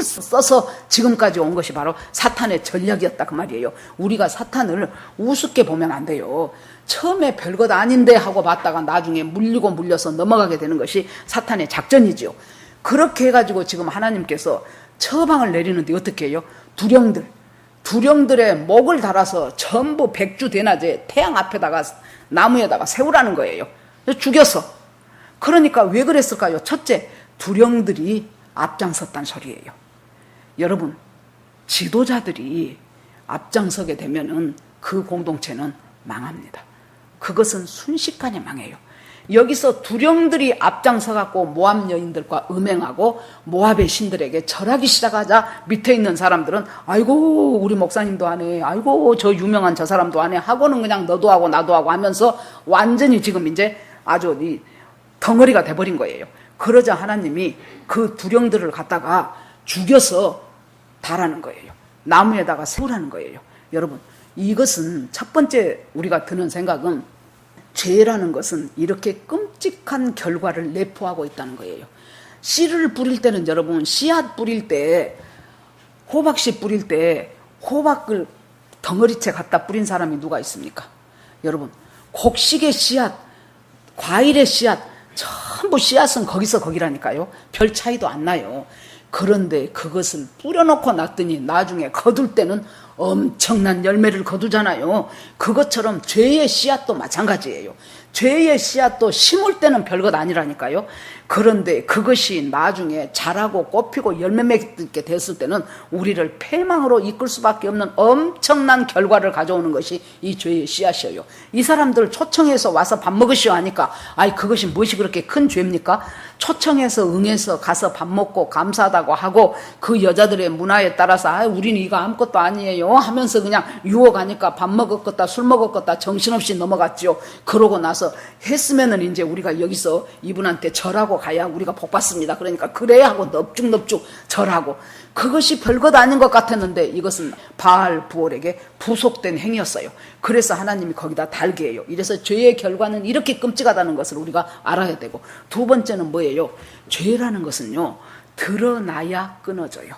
써서 지금까지 온 것이 바로 사탄의 전략이었다 그 말이에요. 우리가 사탄을 우습게 보면 안 돼요. 처음에 별것 아닌데 하고 봤다가 나중에 물려서 넘어가게 되는 것이 사탄의 작전이지요. 그렇게 해가지고 지금 하나님께서 처방을 내리는데 어떻게 해요? 두령들의 목을 달아서 전부 백주대낮에 태양 앞에다가 나무에다가 세우라는 거예요. 죽여서. 그러니까 왜 그랬을까요? 첫째, 두령들이 앞장섰단 소리예요. 여러분, 지도자들이 앞장서게 되면은 그 공동체는 망합니다. 그것은 순식간에 망해요. 여기서 두령들이 앞장서갖고 모압 여인들과 음행하고 모압의 신들에게 절하기 시작하자 밑에 있는 사람들은 아이고 우리 목사님도 하네, 아이고 저 유명한 저 사람도 하네 하고는 그냥 너도 하고 나도 하고 하면서 완전히 지금 이제 아주 이 덩어리가 돼버린 거예요. 그러자 하나님이 그 두령들을 갖다가 죽여서 달하는 거예요. 나무에다가 세우라는 거예요. 여러분, 이것은 첫 번째 우리가 드는 생각은, 죄라는 것은 이렇게 끔찍한 결과를 내포하고 있다는 거예요. 씨를 뿌릴 때는 여러분, 씨앗 뿌릴 때, 호박씨 뿌릴 때 호박을 덩어리째 갖다 뿌린 사람이 누가 있습니까? 여러분, 곡식의 씨앗, 과일의 씨앗, 전부 씨앗은 거기서 거기라니까요. 별 차이도 안 나요. 그런데 그것을 뿌려놓고 놨더니 나중에 거둘 때는 엄청난 열매를 거두잖아요. 그것처럼 죄의 씨앗도 마찬가지예요. 죄의 씨앗도 심을 때는 별것 아니라니까요. 그런데 그것이 나중에 자라고 꽃피고 열매 맺게 됐을 때는 우리를 패망으로 이끌 수밖에 없는 엄청난 결과를 가져오는 것이 이 죄의 씨앗이에요. 이 사람들 초청해서 와서 밥 먹으시오 하니까 아이 그것이 무엇이 그렇게 큰 죄입니까? 초청해서 응해서 가서 밥 먹고 감사하다고 하고 그 여자들의 문화에 따라서 아 우리는 이거 아무것도 아니에요 하면서 그냥 유혹하니까 밥 먹었겠다 술 먹었겠다 정신없이 넘어갔죠. 그러고 나서 했으면은 이제 우리가 여기서 이분한테 절하고 절하고 가야 우리가 복 받습니다. 그러니까 그래야 하고 넙죽넙죽 절하고, 그것이 별것 아닌 것 같았는데 이것은 바알 부올에게 부속된 행위였어요. 그래서 하나님이 거기다 달게 해요. 이래서 죄의 결과는 이렇게 끔찍하다는 것을 우리가 알아야 되고, 두 번째는 뭐예요? 죄라는 것은요, 드러나야 끊어져요.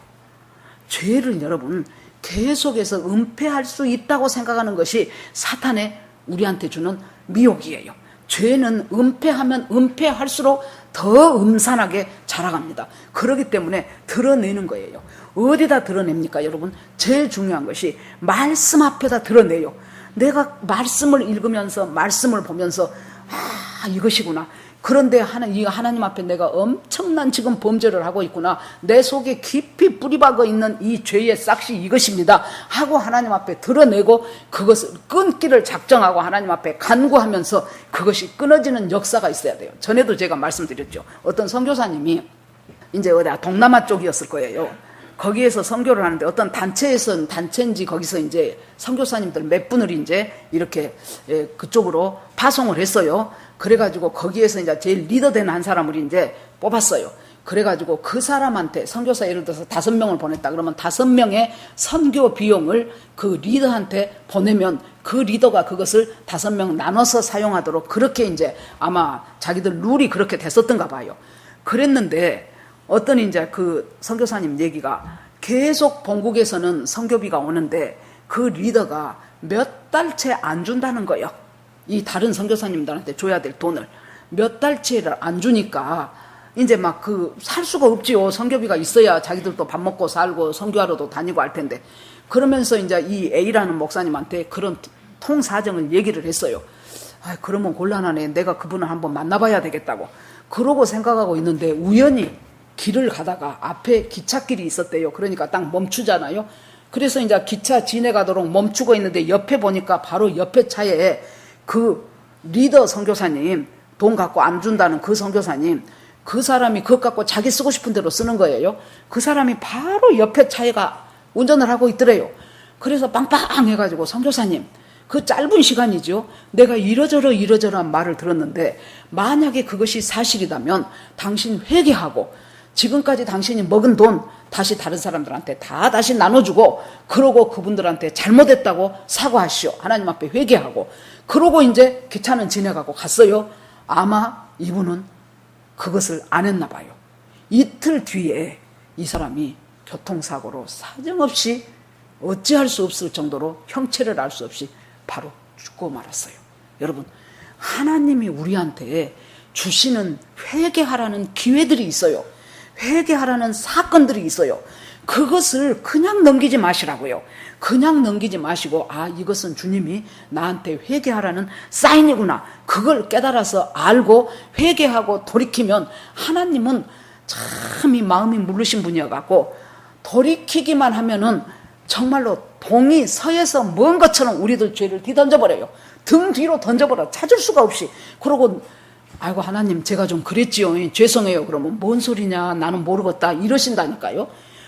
죄를 여러분 계속해서 은폐할 수 있다고 생각하는 것이 사탄의 우리한테 주는 미혹이에요. 죄는 은폐하면 은폐할수록 더 음산하게 자라갑니다. 그렇기 때문에 드러내는 거예요. 어디다 드러냅니까, 여러분? 제일 중요한 것이 말씀 앞에다 드러내요. 내가 말씀을 읽으면서, 말씀을 보면서, 아, 이것이구나. 그런데 하나님 앞에 내가 엄청난 지금 범죄를 하고 있구나, 내 속에 깊이 뿌리박아 있는 이 죄의 싹이 이것입니다 하고 하나님 앞에 드러내고, 그것을 끊기를 작정하고 하나님 앞에 간구하면서 그것이 끊어지는 역사가 있어야 돼요. 전에도 제가 말씀드렸죠. 어떤 선교사님이 이제 어디 동남아 쪽이었을 거예요. 거기에서 선교를 하는데 어떤 단체인지 거기서 이제 선교사님들 몇 분을 이제 이렇게 그쪽으로 파송을 했어요. 그래가지고 거기에서 이제 제일 리더 되는 한 사람을 이제 뽑았어요. 그래가지고 그 사람한테, 선교사 예를 들어서 5명을 보냈다 그러면 5명의 선교 비용을 그 리더한테 보내면 그 리더가 그것을 5명 나눠서 사용하도록, 그렇게 이제 아마 자기들 룰이 그렇게 됐었던가 봐요. 그랬는데 어떤 이제 그 선교사님 얘기가, 계속 본국에서는 선교비가 오는데 그 리더가 몇 달째 안 준다는 거예요. 이 다른 선교사님들한테 줘야 될 돈을 몇 달째를 안 주니까 이제 막 살 수가 없지요. 선교비가 있어야 자기들도 밥 먹고 살고 선교하러도 다니고 할 텐데. 그러면서 이제 이 A라는 목사님한테 그런 통사정을 얘기를 했어요. 아, 그러면 곤란하네. 내가 그분을 한번 만나봐야 되겠다고. 그러고 생각하고 있는데 우연히 길을 가다가 앞에 기찻길이 있었대요. 그러니까 딱 멈추잖아요. 그래서 이제 기차 지나가도록 멈추고 있는데 옆에 보니까 바로 옆에 차에 그 리더 선교사님, 돈 갖고 안 준다는 그 선교사님, 그 사람이 그것 갖고 자기 쓰고 싶은 대로 쓰는 거예요. 그 사람이 바로 옆에 차에가 운전을 하고 있더래요. 그래서 빵빵 해가지고, 선교사님, 그 짧은 시간이죠. 내가 이러저러한 말을 들었는데 만약에 그것이 사실이라면 당신 회개하고 지금까지 당신이 먹은 돈 다시 다른 사람들한테 다 다시 나눠주고, 그러고 그분들한테 잘못했다고 사과하시오. 하나님 앞에 회개하고. 그러고 이제 기차는 지나가고 갔어요. 아마 이분은 그것을 안 했나 봐요. 이틀 뒤에 이 사람이 교통사고로 사정없이 어찌할 수 없을 정도로 형체를 알 수 없이 바로 죽고 말았어요. 여러분, 하나님이 우리한테 주시는 회개하라는 기회들이 있어요. 회개하라는 사건들이 있어요. 그것을 그냥 넘기지 마시라고요. 그냥 넘기지 마시고, 아, 이것은 주님이 나한테 회개하라는 사인이구나, 그걸 깨달아서 알고 회개하고 돌이키면 하나님은 참 이 마음이 무르신 분이어갖고 돌이키기만 하면은 정말로 동이 서에서 먼 것처럼 우리들 죄를 뒤던져버려요. 등 뒤로 던져버려. 찾을 수가 없이. 그러고 아이고 하나님 제가 좀 그랬지요, 죄송해요. 그러면 뭔 소리냐, 나는 모르겠다 이러신다니까요.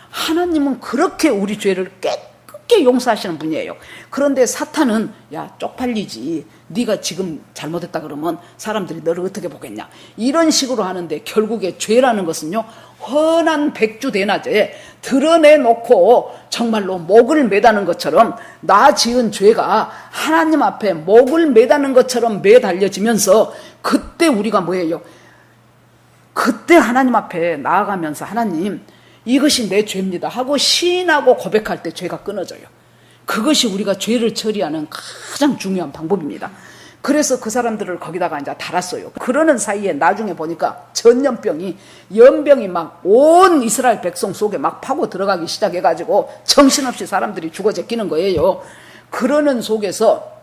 하나님은 그렇게 우리 죄를 깨끗게 용서하시는 분이에요. 그런데 사탄은 야 쪽팔리지, 네가 지금 잘못했다 그러면 사람들이 너를 어떻게 보겠냐, 이런 식으로 하는데, 결국에 죄라는 것은요 훤한 백주대낮에 드러내놓고 정말로 목을 매다는 것처럼, 나 지은 죄가 하나님 앞에 목을 매다는 것처럼 매달려지면서, 그때 우리가 뭐예요? 그때 하나님 앞에 나아가면서 하나님 이것이 내 죄입니다 하고 시인하고 고백할 때 죄가 끊어져요. 그것이 우리가 죄를 처리하는 가장 중요한 방법입니다. 그래서 그 사람들을 거기다가 이제 달았어요. 그러는 사이에 나중에 보니까 전염병이, 연병이 막 온 이스라엘 백성 속에 막 파고 들어가기 시작해가지고 정신없이 사람들이 죽어 제끼는 거예요. 그러는 속에서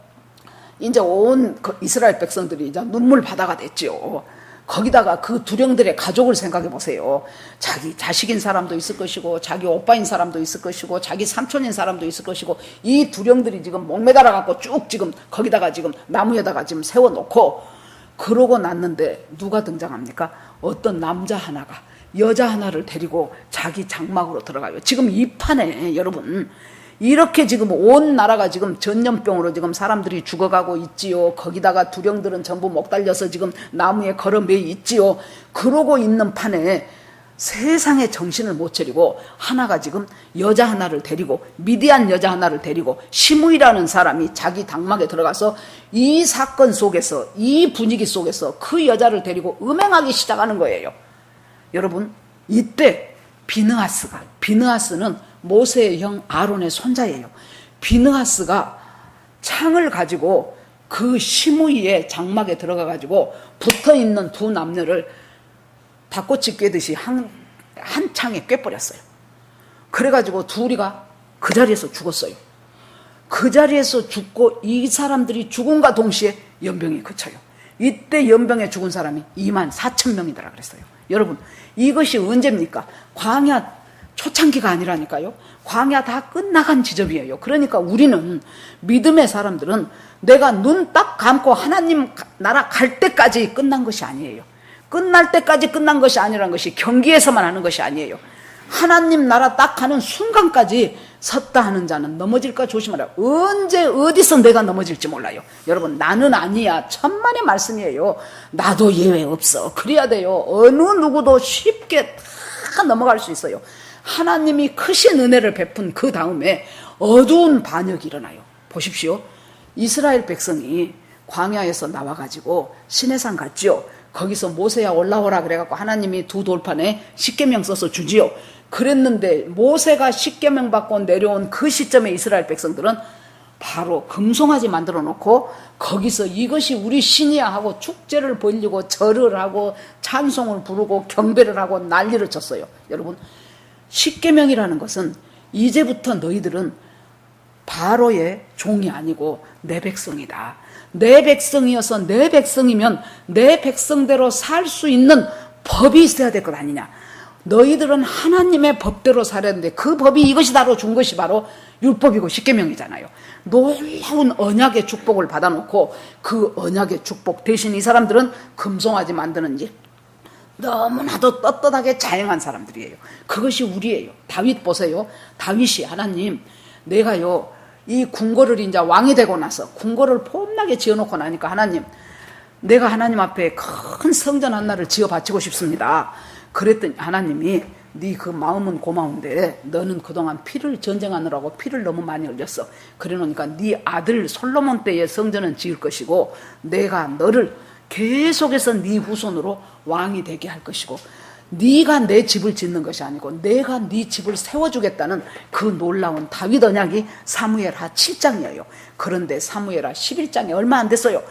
이제 온 이스라엘 백성들이 이제 눈물 바다가 됐죠. 거기다가 그 두령들의 가족을 생각해 보세요. 자기 자식인 사람도 있을 것이고, 자기 오빠인 사람도 있을 것이고, 자기 삼촌인 사람도 있을 것이고, 이 두령들이 지금 목매달아 갖고 쭉 지금 거기다가 지금 나무에다가 지금 세워놓고, 그러고 났는데 누가 등장합니까? 어떤 남자 하나가 여자 하나를 데리고 자기 장막으로 들어가요. 지금 이 판에 여러분, 이렇게 지금 온 나라가 지금 전염병으로 지금 사람들이 죽어가고 있지요. 거기다가 두령들은 전부 목 달려서 지금 나무에 걸어 매 있지요. 그러고 있는 판에 세상에 정신을 못 차리고 하나가 지금 여자 하나를 데리고, 미디안 여자 하나를 데리고 시므이라는 사람이 자기 당막에 들어가서 이 사건 속에서, 이 분위기 속에서 그 여자를 데리고 음행하기 시작하는 거예요. 여러분, 이때 비느하스는 모세의 형 아론의 손자예요. 비느하스가 창을 가지고 그 시므이의 장막에 들어가 가지고 붙어있는 두 남녀를 닭꼬치 꿰듯이 한 창에 꿰버렸어요. 그래가지고 둘이가 그 자리에서 죽었어요. 그 자리에서 죽고 이 사람들이 죽음과 동시에 연병이 그쳐요. 이때 연병에 죽은 사람이 24,000명이더라 그랬어요. 여러분, 이것이 언제입니까? 광야 초창기가 아니라니까요. 광야 다 끝나간 지점이에요. 그러니까 우리는, 믿음의 사람들은 내가 눈 딱 감고 하나님 나라 갈 때까지 끝난 것이 아니에요. 끝날 때까지 끝난 것이 아니라는 것이 경기에서만 하는 것이 아니에요. 하나님 나라 딱 가는 순간까지 섰다 하는 자는 넘어질까 조심하라. 언제 어디서 내가 넘어질지 몰라요. 여러분, 나는 아니야, 천만의 말씀이에요. 나도 예외 없어. 그래야 돼요. 어느 누구도 쉽게 다 넘어갈 수 있어요. 하나님이 크신 은혜를 베푼 그 다음에 어두운 반역이 일어나요. 보십시오. 이스라엘 백성이 광야에서 나와가지고 시내산 갔지요. 거기서 모세야 올라오라 그래갖고 하나님이 두 돌판에 십계명 써서 주지요. 그랬는데 모세가 십계명 받고 내려온 그 시점에 이스라엘 백성들은 바로 금송아지 만들어 놓고 거기서 이것이 우리 신이야 하고 축제를 벌리고 절을 하고 찬송을 부르고 경배를 하고 난리를 쳤어요. 여러분, 십계명이라는 것은 이제부터 너희들은 바로의 종이 아니고 내 백성이다. 내 백성이어서 내 백성이면 내 백성대로 살 수 있는 법이 있어야 될 것 아니냐. 너희들은 하나님의 법대로 살아야 되는데 그 법이 이것이 바로 준 것이 바로 율법이고 십계명이잖아요. 놀라운 언약의 축복을 받아놓고 그 언약의 축복 대신 이 사람들은 금송아지 만드는 일 너무나도 떳떳하게 자행한 사람들이에요. 그것이 우리예요. 다윗 보세요. 다윗이 하나님, 내가요 이 궁궐을 이제 왕이 되고 나서 궁궐을 폼나게 지어놓고 나니까 하나님, 내가 하나님 앞에 큰 성전 하나를 지어 바치고 싶습니다. 그랬더니 하나님이 네 그 마음은 고마운데 너는 그동안 피를 전쟁하느라고 피를 너무 많이 흘렸어. 그래 놓으니까 네 아들 솔로몬 때의 성전은 지을 것이고 내가 너를 계속해서 네 후손으로 왕이 되게 할 것이고 네가 내 집을 짓는 것이 아니고 내가 네 집을 세워주겠다는 그 놀라운 다윗 언약이 사무엘하 7장이에요. 그런데 사무엘하 11장에 얼마 안 됐어요.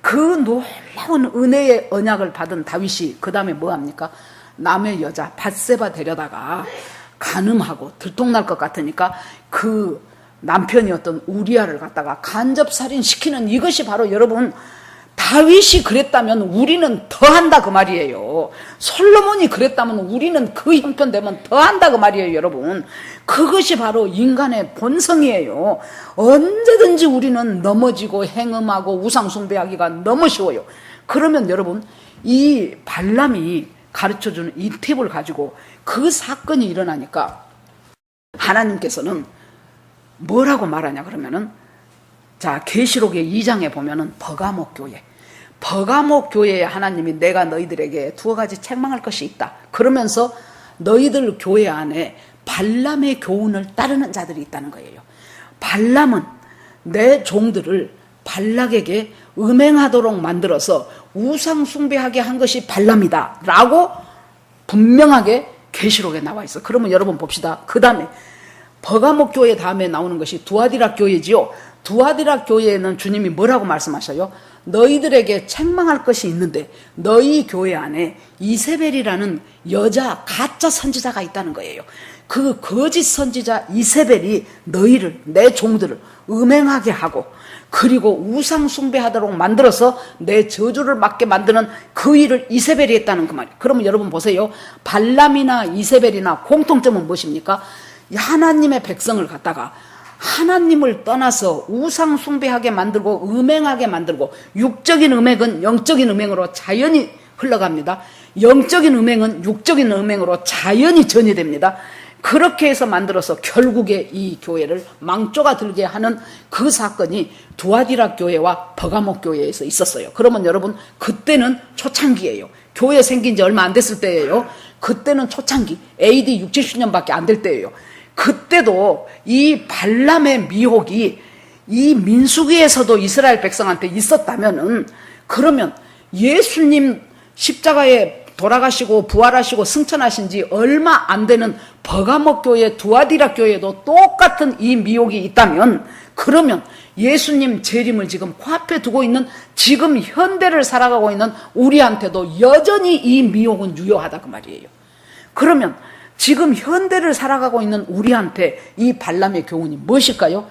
그 놀라운 은혜의 언약을 받은 다윗이 그 다음에 뭐합니까? 남의 여자 밧세바 데려다가 간음하고 들통날 것 같으니까 그 남편이었던 우리아를 갖다가 간접살인 시키는, 이것이 바로 여러분 다윗이 그랬다면 우리는 더한다 그 말이에요. 솔로몬이 그랬다면 우리는 그 형편 되면 더한다 그 말이에요. 여러분, 그것이 바로 인간의 본성이에요. 언제든지 우리는 넘어지고 행음하고 우상 숭배하기가 너무 쉬워요. 그러면 여러분, 이 발람이 가르쳐주는 이 팁을 가지고 그 사건이 일어나니까 하나님께서는 뭐라고 말하냐 그러면은, 자, 계시록의 2장에 보면은 버가목 교회에 하나님이 내가 너희들에게 두 가지 책망할 것이 있다 그러면서 너희들 교회 안에 발람의 교훈을 따르는 자들이 있다는 거예요. 발람은 내 종들을 발락에게 음행하도록 만들어서 우상 숭배하게 한 것이 발람이다 라고 분명하게 계시록에 나와 있어. 그러면 여러분 봅시다. 그 다음에 버가목 교회 다음에 나오는 것이 두아디라 교회지요. 두아디라 교회에는 주님이 뭐라고 말씀하셔요? 너희들에게 책망할 것이 있는데 너희 교회 안에 이세벨이라는 여자 가짜 선지자가 있다는 거예요. 그 거짓 선지자 이세벨이 너희를, 내 종들을 음행하게 하고 그리고 우상 숭배하도록 만들어서 내 저주를 맞게 만드는 그 일을 이세벨이 했다는 그 말이에요. 그러면 여러분 보세요. 발람이나 이세벨이나 공통점은 무엇입니까? 하나님의 백성을 갖다가 하나님을 떠나서 우상 숭배하게 만들고 음행하게 만들고, 육적인 음행은 영적인 음행으로 자연히 흘러갑니다. 영적인 음행은 육적인 음행으로 자연히 전이됩니다. 그렇게 해서 만들어서 결국에 이 교회를 망조가 들게 하는 그 사건이 두아디라 교회와 버가모 교회에서 있었어요. 그러면 여러분, 그때는 초창기예요. 교회 생긴 지 얼마 안 됐을 때예요. 그때는 초창기, AD 6, 70년밖에 안 될 때예요. 그때도 이 발람의 미혹이 이 민수기에서도 이스라엘 백성한테 있었다면은, 그러면 예수님 십자가에 돌아가시고 부활하시고 승천하신 지 얼마 안 되는 버가모 교회, 두아디라 교회도 똑같은 이 미혹이 있다면, 그러면 예수님 재림을 지금 코앞에 두고 있는 지금 현대를 살아가고 있는 우리한테도 여전히 이 미혹은 유효하다 그 말이에요. 그러면 지금 현대를 살아가고 있는 우리한테 이 발람의 교훈이 무엇일까요?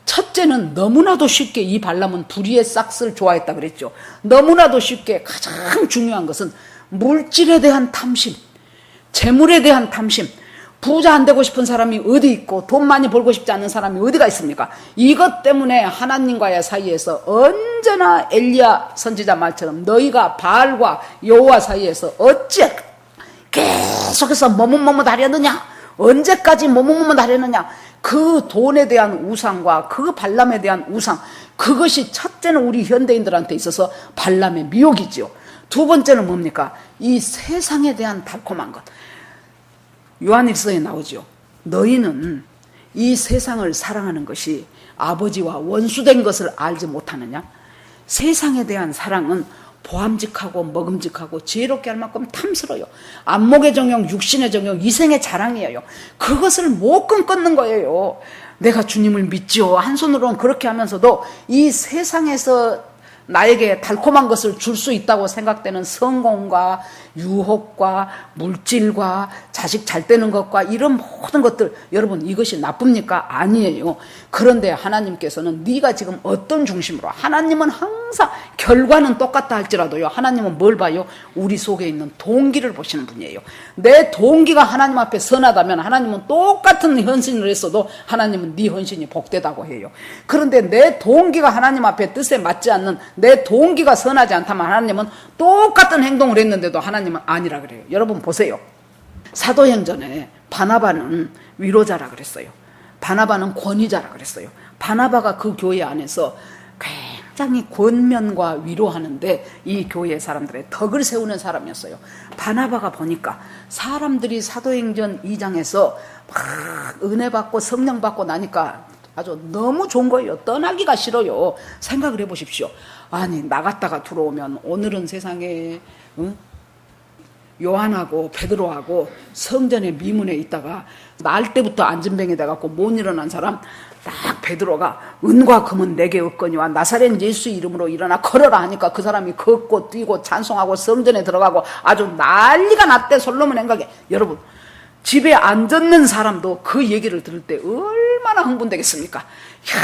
첫째는 너무나도 쉽게 이 발람은 불의의 싹스를 좋아했다 그랬죠. 너무나도 쉽게 가장 중요한 것은 물질에 대한 탐심, 재물에 대한 탐심. 부자 안 되고 싶은 사람이 어디 있고 돈 많이 벌고 싶지 않은 사람이 어디가 있습니까? 이것 때문에 하나님과의 사이에서 언제나 엘리야 선지자 말처럼 너희가 바알과 여호와 사이에서 어찌 계속해서 머뭇머뭇하려느냐? 언제까지 머뭇머뭇하려느냐? 그 돈에 대한 우상과 그 발람에 대한 우상, 그것이 첫째는 우리 현대인들한테 있어서 발람의 미혹이지요. 두 번째는 뭡니까? 이 세상에 대한 달콤한 것. 요한일서에 나오죠. 너희는 이 세상을 사랑하는 것이 아버지와 원수된 것을 알지 못하느냐? 세상에 대한 사랑은 보암직하고 먹음직하고 지혜롭게 할 만큼 탐스러워요. 안목의 정욕, 육신의 정욕, 이생의 자랑이에요. 그것을 못 끊는 거예요. 내가 주님을 믿지요. 한 손으로는 그렇게 하면서도 이 세상에서 나에게 달콤한 것을 줄 수 있다고 생각되는 성공과 유혹과 물질과 자식 잘 되는 것과 이런 모든 것들, 여러분 이것이 나쁩니까? 아니에요. 그런데 하나님께서는 네가 지금 어떤 중심으로, 하나님은 항상 결과는 똑같다 할지라도요, 하나님은 뭘 봐요? 우리 속에 있는 동기를 보시는 분이에요. 내 동기가 하나님 앞에 선하다면 하나님은 똑같은 헌신을 했어도 하나님은 네 헌신이 복되다고 해요. 그런데 내 동기가 하나님 앞에 뜻에 맞지 않는, 내 동기가 선하지 않다면 하나님은 똑같은 행동을 했는데도 하나님은 아니라 그래요. 여러분 보세요. 사도행전에 바나바는 위로자라 그랬어요. 바나바는 권위자라 그랬어요. 바나바가 그 교회 안에서 굉장히 권면과 위로하는데 이 교회 사람들의 덕을 세우는 사람이었어요. 바나바가 보니까 사람들이 사도행전 2장에서 막 은혜 받고 성령 받고 나니까 아주 너무 좋은 거예요. 떠나기가 싫어요. 생각을 해보십시오. 아니, 나갔다가 들어오면 오늘은 세상에 요한하고 베드로하고 성전의 미문에 있다가 날 때부터 안진뱅이 돼갖고 못 일어난 사람, 딱 베드로가 은과 금은 내게 없거니와 나사렛 예수 이름으로 일어나 걸어라 하니까 그 사람이 걷고 뛰고 찬송하고 성전에 들어가고 아주 난리가 났대. 솔로몬 행각에. 여러분, 집에 앉았는 사람도 그 얘기를 들을 때 얼마나 흥분되겠습니까? 이야,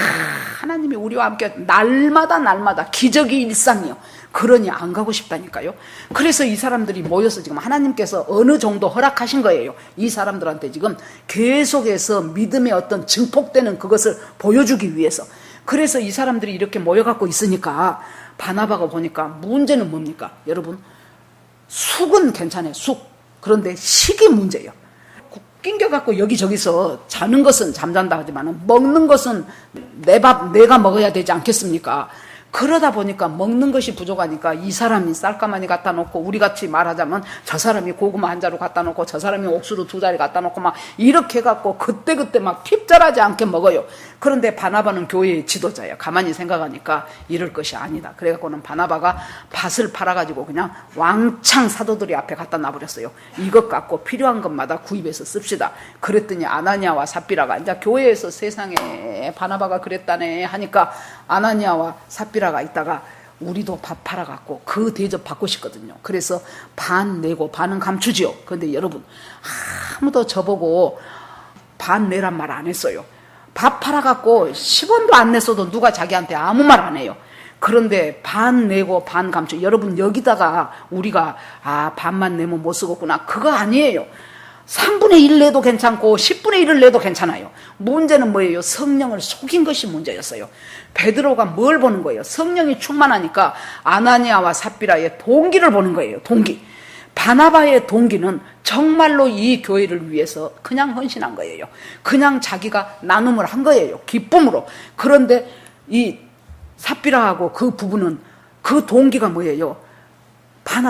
하나님이 우리와 함께 날마다 기적이 일상이요. 그러니 안 가고 싶다니까요. 그래서 이 사람들이 모여서 지금 하나님께서 어느 정도 허락하신 거예요. 이 사람들한테 지금 계속해서 믿음의 어떤 증폭되는 그것을 보여주기 위해서. 그래서 이 사람들이 이렇게 모여갖고 있으니까 바나바가 보니까 문제는 뭡니까? 여러분, 숙은 괜찮아요. 숙. 그런데 식이 문제예요. 낑겨갖고 여기저기서 자는 것은 잠잔다 하지만 먹는 것은 내 밥 내가 먹어야 되지 않겠습니까? 그러다 보니까 먹는 것이 부족하니까 이 사람이 쌀가마니 갖다 놓고, 우리같이 말하자면 저 사람이 고구마 한 자루 갖다 놓고 저 사람이 옥수수 2자리 갖다 놓고 막 이렇게 해갖고 그때그때 막 핍절하지 않게 먹어요. 그런데 바나바는 교회의 지도자예요. 가만히 생각하니까 이럴 것이 아니다. 그래갖고는 바나바가 밭을 팔아가지고 그냥 왕창 사도들이 앞에 갖다 놔버렸어요. 이것 갖고 필요한 것마다 구입해서 씁시다. 그랬더니 아나니아와 삽비라가 이제 교회에서 세상에 바나바가 그랬다네 하니까 아나니아와 삽비라가 있다가 우리도 밥 팔아갖고 그 대접 받고 싶거든요. 그래서 반 내고 반은 감추지요. 그런데 여러분, 아무도 저보고 반 내란 말 안 했어요. 밥 팔아갖고 10원도 안 냈어도 누가 자기한테 아무 말 안 해요. 그런데 반 내고 반 감추. 여러분, 여기다가 우리가 반만 내면 못 쓰겠구나, 그거 아니에요. 3분의 1 내도 괜찮고 10분의 1을 내도 괜찮아요. 문제는 뭐예요? 성령을 속인 것이 문제였어요. 베드로가 뭘 보는 거예요? 성령이 충만하니까 아나니아와 삽비라의 동기를 보는 거예요. 동기. 바나바의 동기는 정말로 이 교회를 위해서 그냥 헌신한 거예요. 그냥 자기가 나눔을 한 거예요. 기쁨으로. 그런데 이 삽비라하고 그 부부는 그 동기가 뭐예요?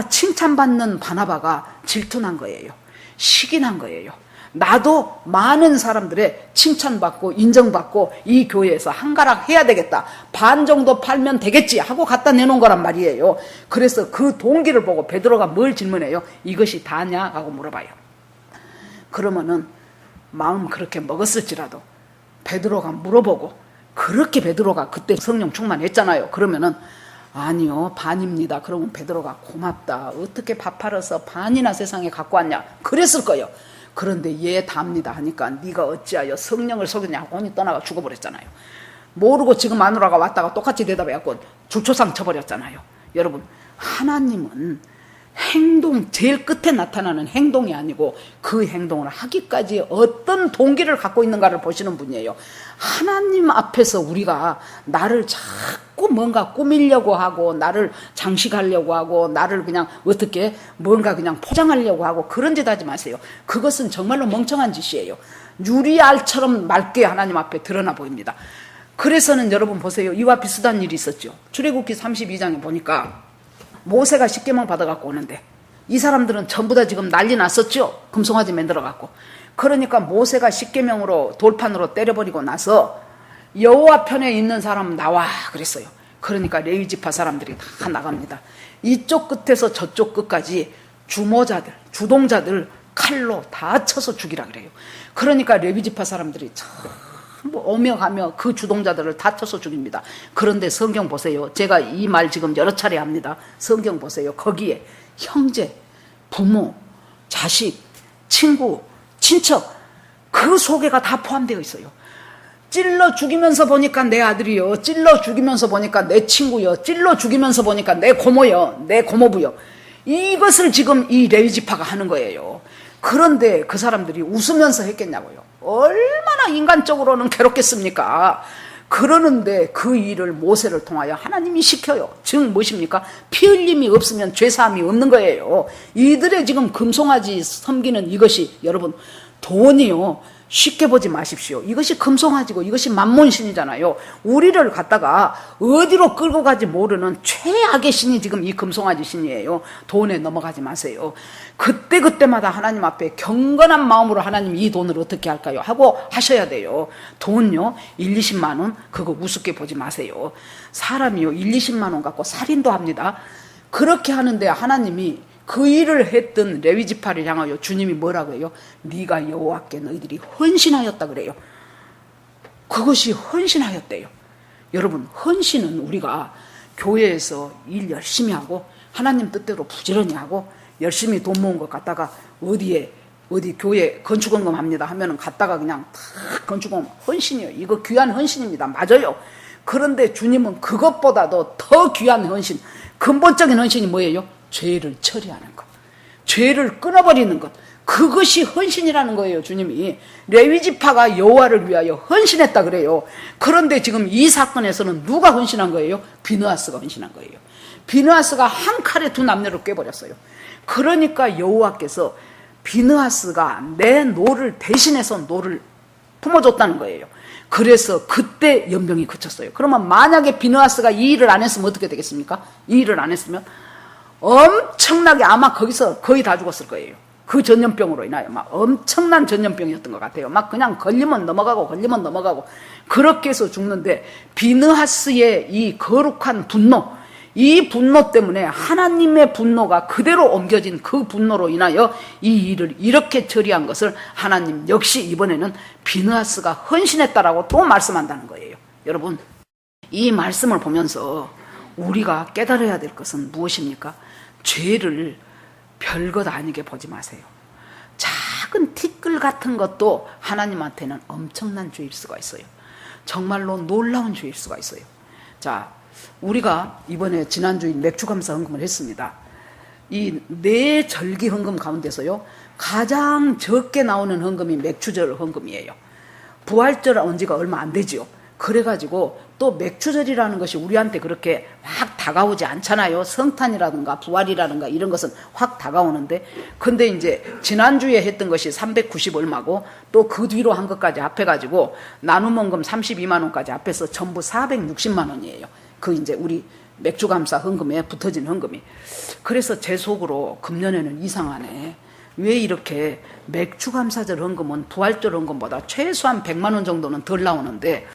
칭찬받는 바나바가 질투난 거예요. 시기난 거예요. 나도 많은 사람들의 칭찬받고 인정받고 이 교회에서 한가락 해야 되겠다. 반 정도 팔면 되겠지 하고 갖다 내놓은 거란 말이에요. 그래서 그 동기를 보고 베드로가 뭘 질문해요? 이것이 다냐? 하고 물어봐요. 그러면은 마음 그렇게 먹었을지라도 베드로가 물어보고, 그렇게 베드로가 그때 성령 충만했잖아요. 그러면은 아니요, 반입니다. 그러면 베드로가 고맙다. 어떻게 밥 팔아서 반이나 세상에 갖고 왔냐? 그랬을 거예요. 그런데 얘 답니다 하니까 네가 어찌하여 성령을 속였냐 하고 혼이 떠나가 죽어버렸잖아요. 모르고 지금 마누라가 왔다가 똑같이 대답해갖고 주초상 쳐버렸잖아요. 여러분, 하나님은 행동, 제일 끝에 나타나는 행동이 아니고 그 행동을 하기까지 어떤 동기를 갖고 있는가를 보시는 분이에요. 하나님 앞에서 우리가 나를 자꾸 뭔가 꾸미려고 하고, 나를 장식하려고 하고, 나를 그냥 어떻게 뭔가 그냥 포장하려고 하고, 그런 짓 하지 마세요. 그것은 정말로 멍청한 짓이에요. 유리알처럼 맑게 하나님 앞에 드러나 보입니다. 그래서는 여러분 보세요. 이와 비슷한 일이 있었죠. 출애굽기 32장에 보니까 모세가 십계명 받아갖고 오는데 이 사람들은 전부 다 지금 난리 났었죠. 금송아지 만들어갖고. 그러니까 모세가 십계명으로 돌판으로 때려버리고 나서 여호와 편에 있는 사람 나와 그랬어요. 그러니까 레위 지파 사람들이 다 나갑니다. 이쪽 끝에서 저쪽 끝까지 주모자들, 주동자들 칼로 다 쳐서 죽이라 그래요. 그러니까 레위 지파 사람들이 오며 가며 그 주동자들을 다 쳐서 죽입니다. 그런데 성경 보세요. 제가 이 말 지금 여러 차례 합니다. 성경 보세요. 거기에 형제, 부모, 자식, 친구, 친척, 그 속에가 다 포함되어 있어요. 찔러 죽이면서 보니까 내 아들이요, 찔러 죽이면서 보니까 내 친구요, 찔러 죽이면서 보니까 내 고모요, 내 고모부요. 이것을 지금 이 레위 지파가 하는 거예요. 그런데 그 사람들이 웃으면서 했겠냐고요. 얼마나 인간적으로는 괴롭겠습니까? 그러는데 그 일을 모세를 통하여 하나님이 시켜요. 즉 무엇입니까? 피 흘림이 없으면 죄사함이 없는 거예요. 이들의 지금 금송아지 섬기는 이것이, 여러분, 돈이요, 쉽게 보지 마십시오. 이것이 금송아지고 이것이 만몬신이잖아요. 우리를 갖다가 어디로 끌고 가지 모르는 최악의 신이 지금 이 금송아지 신이에요. 돈에 넘어가지 마세요. 그때그때마다 하나님 앞에 경건한 마음으로 하나님 이 돈을 어떻게 할까요? 하고 하셔야 돼요. 돈요, 1, 20만 원 그거 우습게 보지 마세요. 사람이요, 1, 20만 원 갖고 살인도 합니다. 그렇게 하는데 하나님이 그 일을 했던 레위 지파를 향하여 주님이 뭐라고 해요? 네가 여호와께 너희들이 헌신하였다 그래요. 그것이 헌신하였대요. 여러분, 헌신은 우리가 교회에서 일 열심히 하고 하나님 뜻대로 부지런히 하고 열심히 돈 모은 것 갖다가 어디 교회 건축원금 합니다 하면은 갖다가 그냥 다 건축원금 헌신이에요. 이거 귀한 헌신입니다. 맞아요. 그런데 주님은 그것보다도 더 귀한 헌신, 근본적인 헌신이 뭐예요? 죄를 처리하는 것, 죄를 끊어버리는 것, 그것이 헌신이라는 거예요. 주님이 레위 지파가 여호와를 위하여 헌신했다 그래요. 그런데 지금 이 사건에서는 누가 헌신한 거예요? 비느하스가 헌신한 거예요. 비느하스가 한 칼에 두 남녀를 꿰버렸어요. 그러니까 여호와께서 비느하스가 내 노를 대신해서 노를 품어줬다는 거예요. 그래서 그때 연병이 그쳤어요. 그러면 만약에 비느하스가 이 일을 안 했으면 어떻게 되겠습니까? 이 일을 안 했으면 엄청나게 아마 거기서 거의 다 죽었을 거예요. 그 전염병으로 인하여 막 엄청난 전염병이었던 것 같아요. 막 그냥 걸리면 넘어가고 그렇게 해서 죽는데, 비느하스의 이 거룩한 분노, 이 분노 때문에 하나님의 분노가 그대로 옮겨진 그 분노로 인하여 이 일을 이렇게 처리한 것을 하나님 역시 이번에는 비느하스가 헌신했다라고 또 말씀한다는 거예요. 여러분, 이 말씀을 보면서 우리가 깨달아야 될 것은 무엇입니까? 죄를 별것 아니게 보지 마세요. 작은 티끌 같은 것도 하나님한테는 엄청난 죄일 수가 있어요. 정말로 놀라운 죄일 수가 있어요. 자, 우리가 이번에 지난주에 맥주감사 헌금을 했습니다. 이 네 절기 헌금 가운데서요, 가장 적게 나오는 헌금이 맥주절 헌금이에요. 부활절 온 지가 얼마 안 되지요. 그래가지고 또 맥추절이라는 것이 우리한테 그렇게 확 다가오지 않잖아요. 성탄이라든가 부활이라든가 이런 것은 확 다가오는데, 근데 이제 지난주에 했던 것이 390 얼마고 또 그 뒤로 한 것까지 합해가지고 나눔원금 32만 원까지 합해서 전부 460만 원이에요. 그 이제 우리 맥주감사 헌금에 붙어진 헌금이. 그래서 제 속으로 금년에는 이상하네. 왜 이렇게 맥주감사절 헌금은 부활절 헌금보다 최소한 100만 원 정도는 덜 나오는데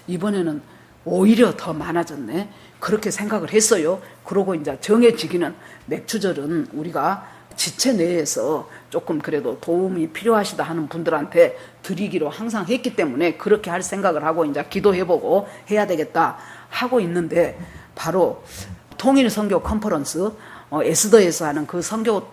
이번에는 오히려 더 많아졌네. 그렇게 생각을 했어요. 그러고 이제 정해지기는 맥주절은 우리가 지체 내에서 조금 그래도 도움이 필요하시다 하는 분들한테 드리기로 항상 했기 때문에 그렇게 할 생각을 하고 이제 기도해보고 해야 되겠다 하고 있는데, 바로 통일 선교 컨퍼런스, 에스더에서 하는 그 선교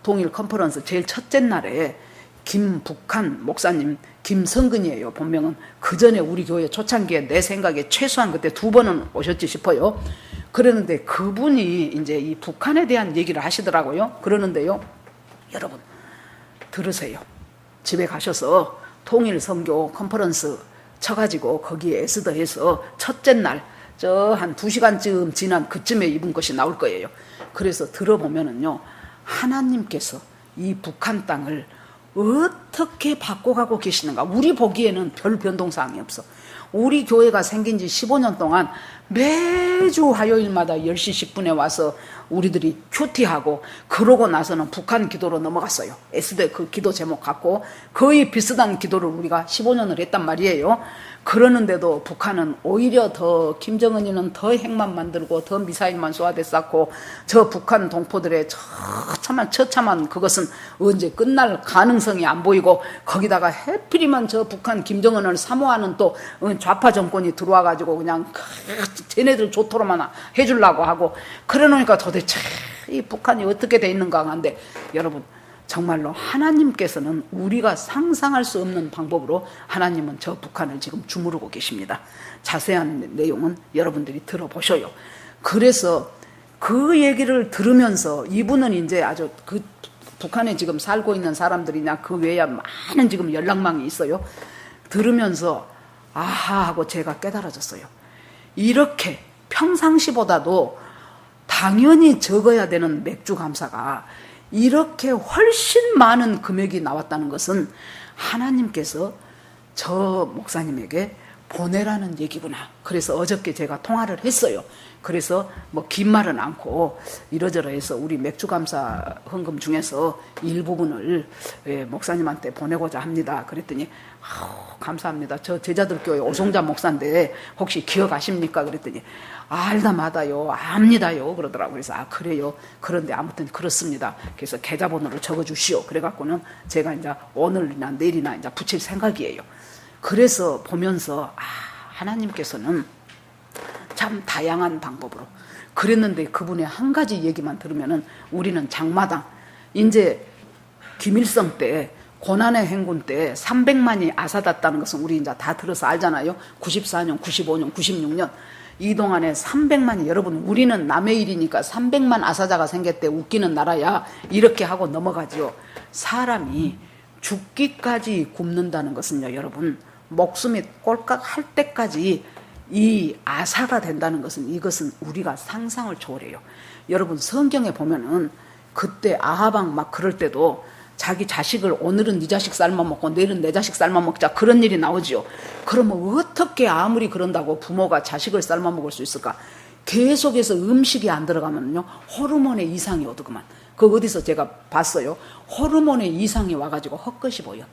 통일 컨퍼런스 제일 첫째 날에 김북한 목사님, 김성근이에요, 본명은. 그 전에 우리 교회 초창기에 내 생각에 최소한 그때 2번은 오셨지 싶어요. 그러는데 그분이 이제 이 북한에 대한 얘기를 하시더라고요. 그러는데요, 여러분 들으세요. 집에 가셔서 통일 선교 컨퍼런스 쳐가지고 거기에 에스더에서 첫째 날 저 한 2시간쯤 지난 그쯤에 이분 것이 나올 거예요. 그래서 들어보면은요, 하나님께서 이 북한 땅을 어떻게 바꿔가고 계시는가. 우리 보기에는 별 변동사항이 없어. 우리 교회가 생긴 지 15년 동안 매주 화요일마다 10시 10분에 와서 우리들이 큐티하고, 그러고 나서는 북한 기도로 넘어갔어요. 에스더 그 기도 제목 갖고 거의 비슷한 기도를 우리가 15년을 했단 말이에요. 그러는데도 북한은 오히려 더, 김정은이는 더 핵만 만들고 더 미사일만 쏘아대 쌓고, 저 북한 동포들의 처참한 그것은 언제 끝날 가능성이 안 보이고, 거기다가 해필이면 저 북한 김정은을 사모하는 또 좌파 정권이 들어와가지고 그냥 쟤네들 좋도록만 해주려고 하고, 그러니까 도대체 이 북한이 어떻게 돼 있는가 하는데, 여러분 정말로 하나님께서는 우리가 상상할 수 없는 방법으로 하나님은 저 북한을 지금 주무르고 계십니다. 자세한 내용은 여러분들이 들어보셔요. 그래서 그 얘기를 들으면서 이분은 이제 아주 그 북한에 지금 살고 있는 사람들이나 그 외에 많은 지금 연락망이 있어요. 들으면서 아하 하고 제가 깨달아졌어요. 이렇게 평상시보다도 당연히 적어야 되는 맥주 감사가 이렇게 훨씬 많은 금액이 나왔다는 것은 하나님께서 저 목사님에게 보내라는 얘기구나. 그래서 어저께 제가 통화를 했어요. 그래서 뭐 긴 말은 않고 이러저러해서 우리 맥주감사 헌금 중에서 일부분을 목사님한테 보내고자 합니다. 그랬더니 감사합니다. 저 제자들 교회 오송자 목사인데 혹시 기억하십니까? 그랬더니 알다마다요, 압니다요 그러더라고요. 그래서 그래요. 그런데 아무튼 그렇습니다. 그래서 계좌번호를 적어주시오. 그래갖고는 제가 이제 오늘이나 내일이나 이제 붙일 생각이에요. 그래서 보면서 하나님께서는 참 다양한 방법으로 그랬는데, 그분의 한 가지 얘기만 들으면은 우리는 장마당, 이제 김일성 때 고난의 행군 때 300만이 아사났다는 것은 우리 이제 다 들어서 알잖아요. 94년, 95년, 96년 이 동안에 300만이, 여러분 우리는 남의 일이니까 300만 아사자가 생겼대 웃기는 나라야 이렇게 하고 넘어가죠. 사람이 죽기까지 굶는다는 것은요, 여러분 목숨이 꼴깍 할 때까지 이 아사가 된다는 것은, 이것은 우리가 상상을 초월해요. 여러분 성경에 보면은 그때 아하방 막 그럴 때도 자기 자식을 오늘은 네 자식 삶아 먹고 내일은 내 자식 삶아 먹자, 그런 일이 나오지요. 그러면 어떻게 아무리 그런다고 부모가 자식을 삶아 먹을 수 있을까? 계속해서 음식이 안 들어가면요 호르몬의 이상이 오더구만. 그 어디서 제가 봤어요. 호르몬의 이상이 와가지고 헛것이 보여.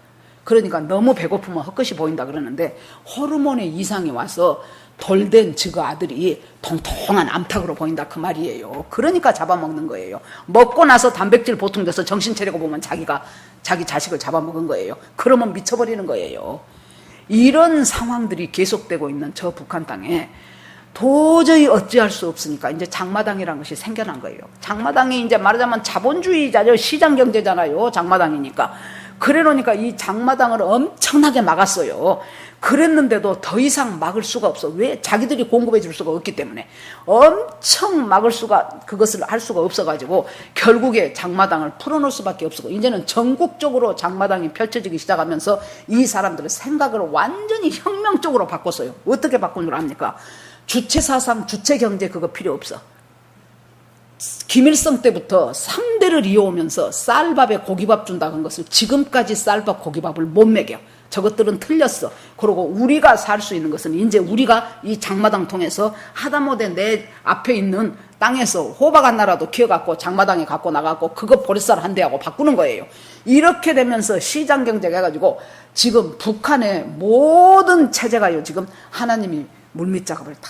그러니까 너무 배고프면 헛것이 보인다 그러는데, 호르몬의 이상이 와서 돌된 그 아들이 통통한 암탉으로 보인다 그 말이에요. 그러니까 잡아먹는 거예요. 먹고 나서 단백질 보충돼서 정신 차리고 보면 자기가 자기 자식을 잡아먹은 거예요. 그러면 미쳐버리는 거예요. 이런 상황들이 계속되고 있는 저 북한 땅에 도저히 어찌할 수 없으니까 이제 장마당이라는 것이 생겨난 거예요. 장마당이 이제 말하자면 자본주의자죠. 시장경제잖아요. 장마당이니까. 그래 놓으니까 이 장마당을 엄청나게 막았어요. 그랬는데도 더 이상 막을 수가 없어. 왜? 자기들이 공급해 줄 수가 없기 때문에. 엄청 막을 수가, 그것을 할 수가 없어가지고 결국에 장마당을 풀어놓을 수밖에 없었고, 이제는 전국적으로 장마당이 펼쳐지기 시작하면서 이 사람들의 생각을 완전히 혁명적으로 바꿨어요. 어떻게 바꾼 줄 압니까? 주체사상, 주체경제 그거 필요 없어. 김일성 때부터 3대를 이어오면서 쌀밥에 고기밥 준다는 것을 지금까지 쌀밥 고기밥을 못 먹여. 저것들은 틀렸어. 그리고 우리가 살 수 있는 것은 이제 우리가 이 장마당 통해서 하다못해 내 앞에 있는 땅에서 호박 한 나라도 키워갖고 장마당에 갖고 나가고 그거 보리쌀 한 대하고 바꾸는 거예요. 이렇게 되면서 시장 경제가 해가지고 지금 북한의 모든 체제가요, 지금 하나님이 물밑 작업을 다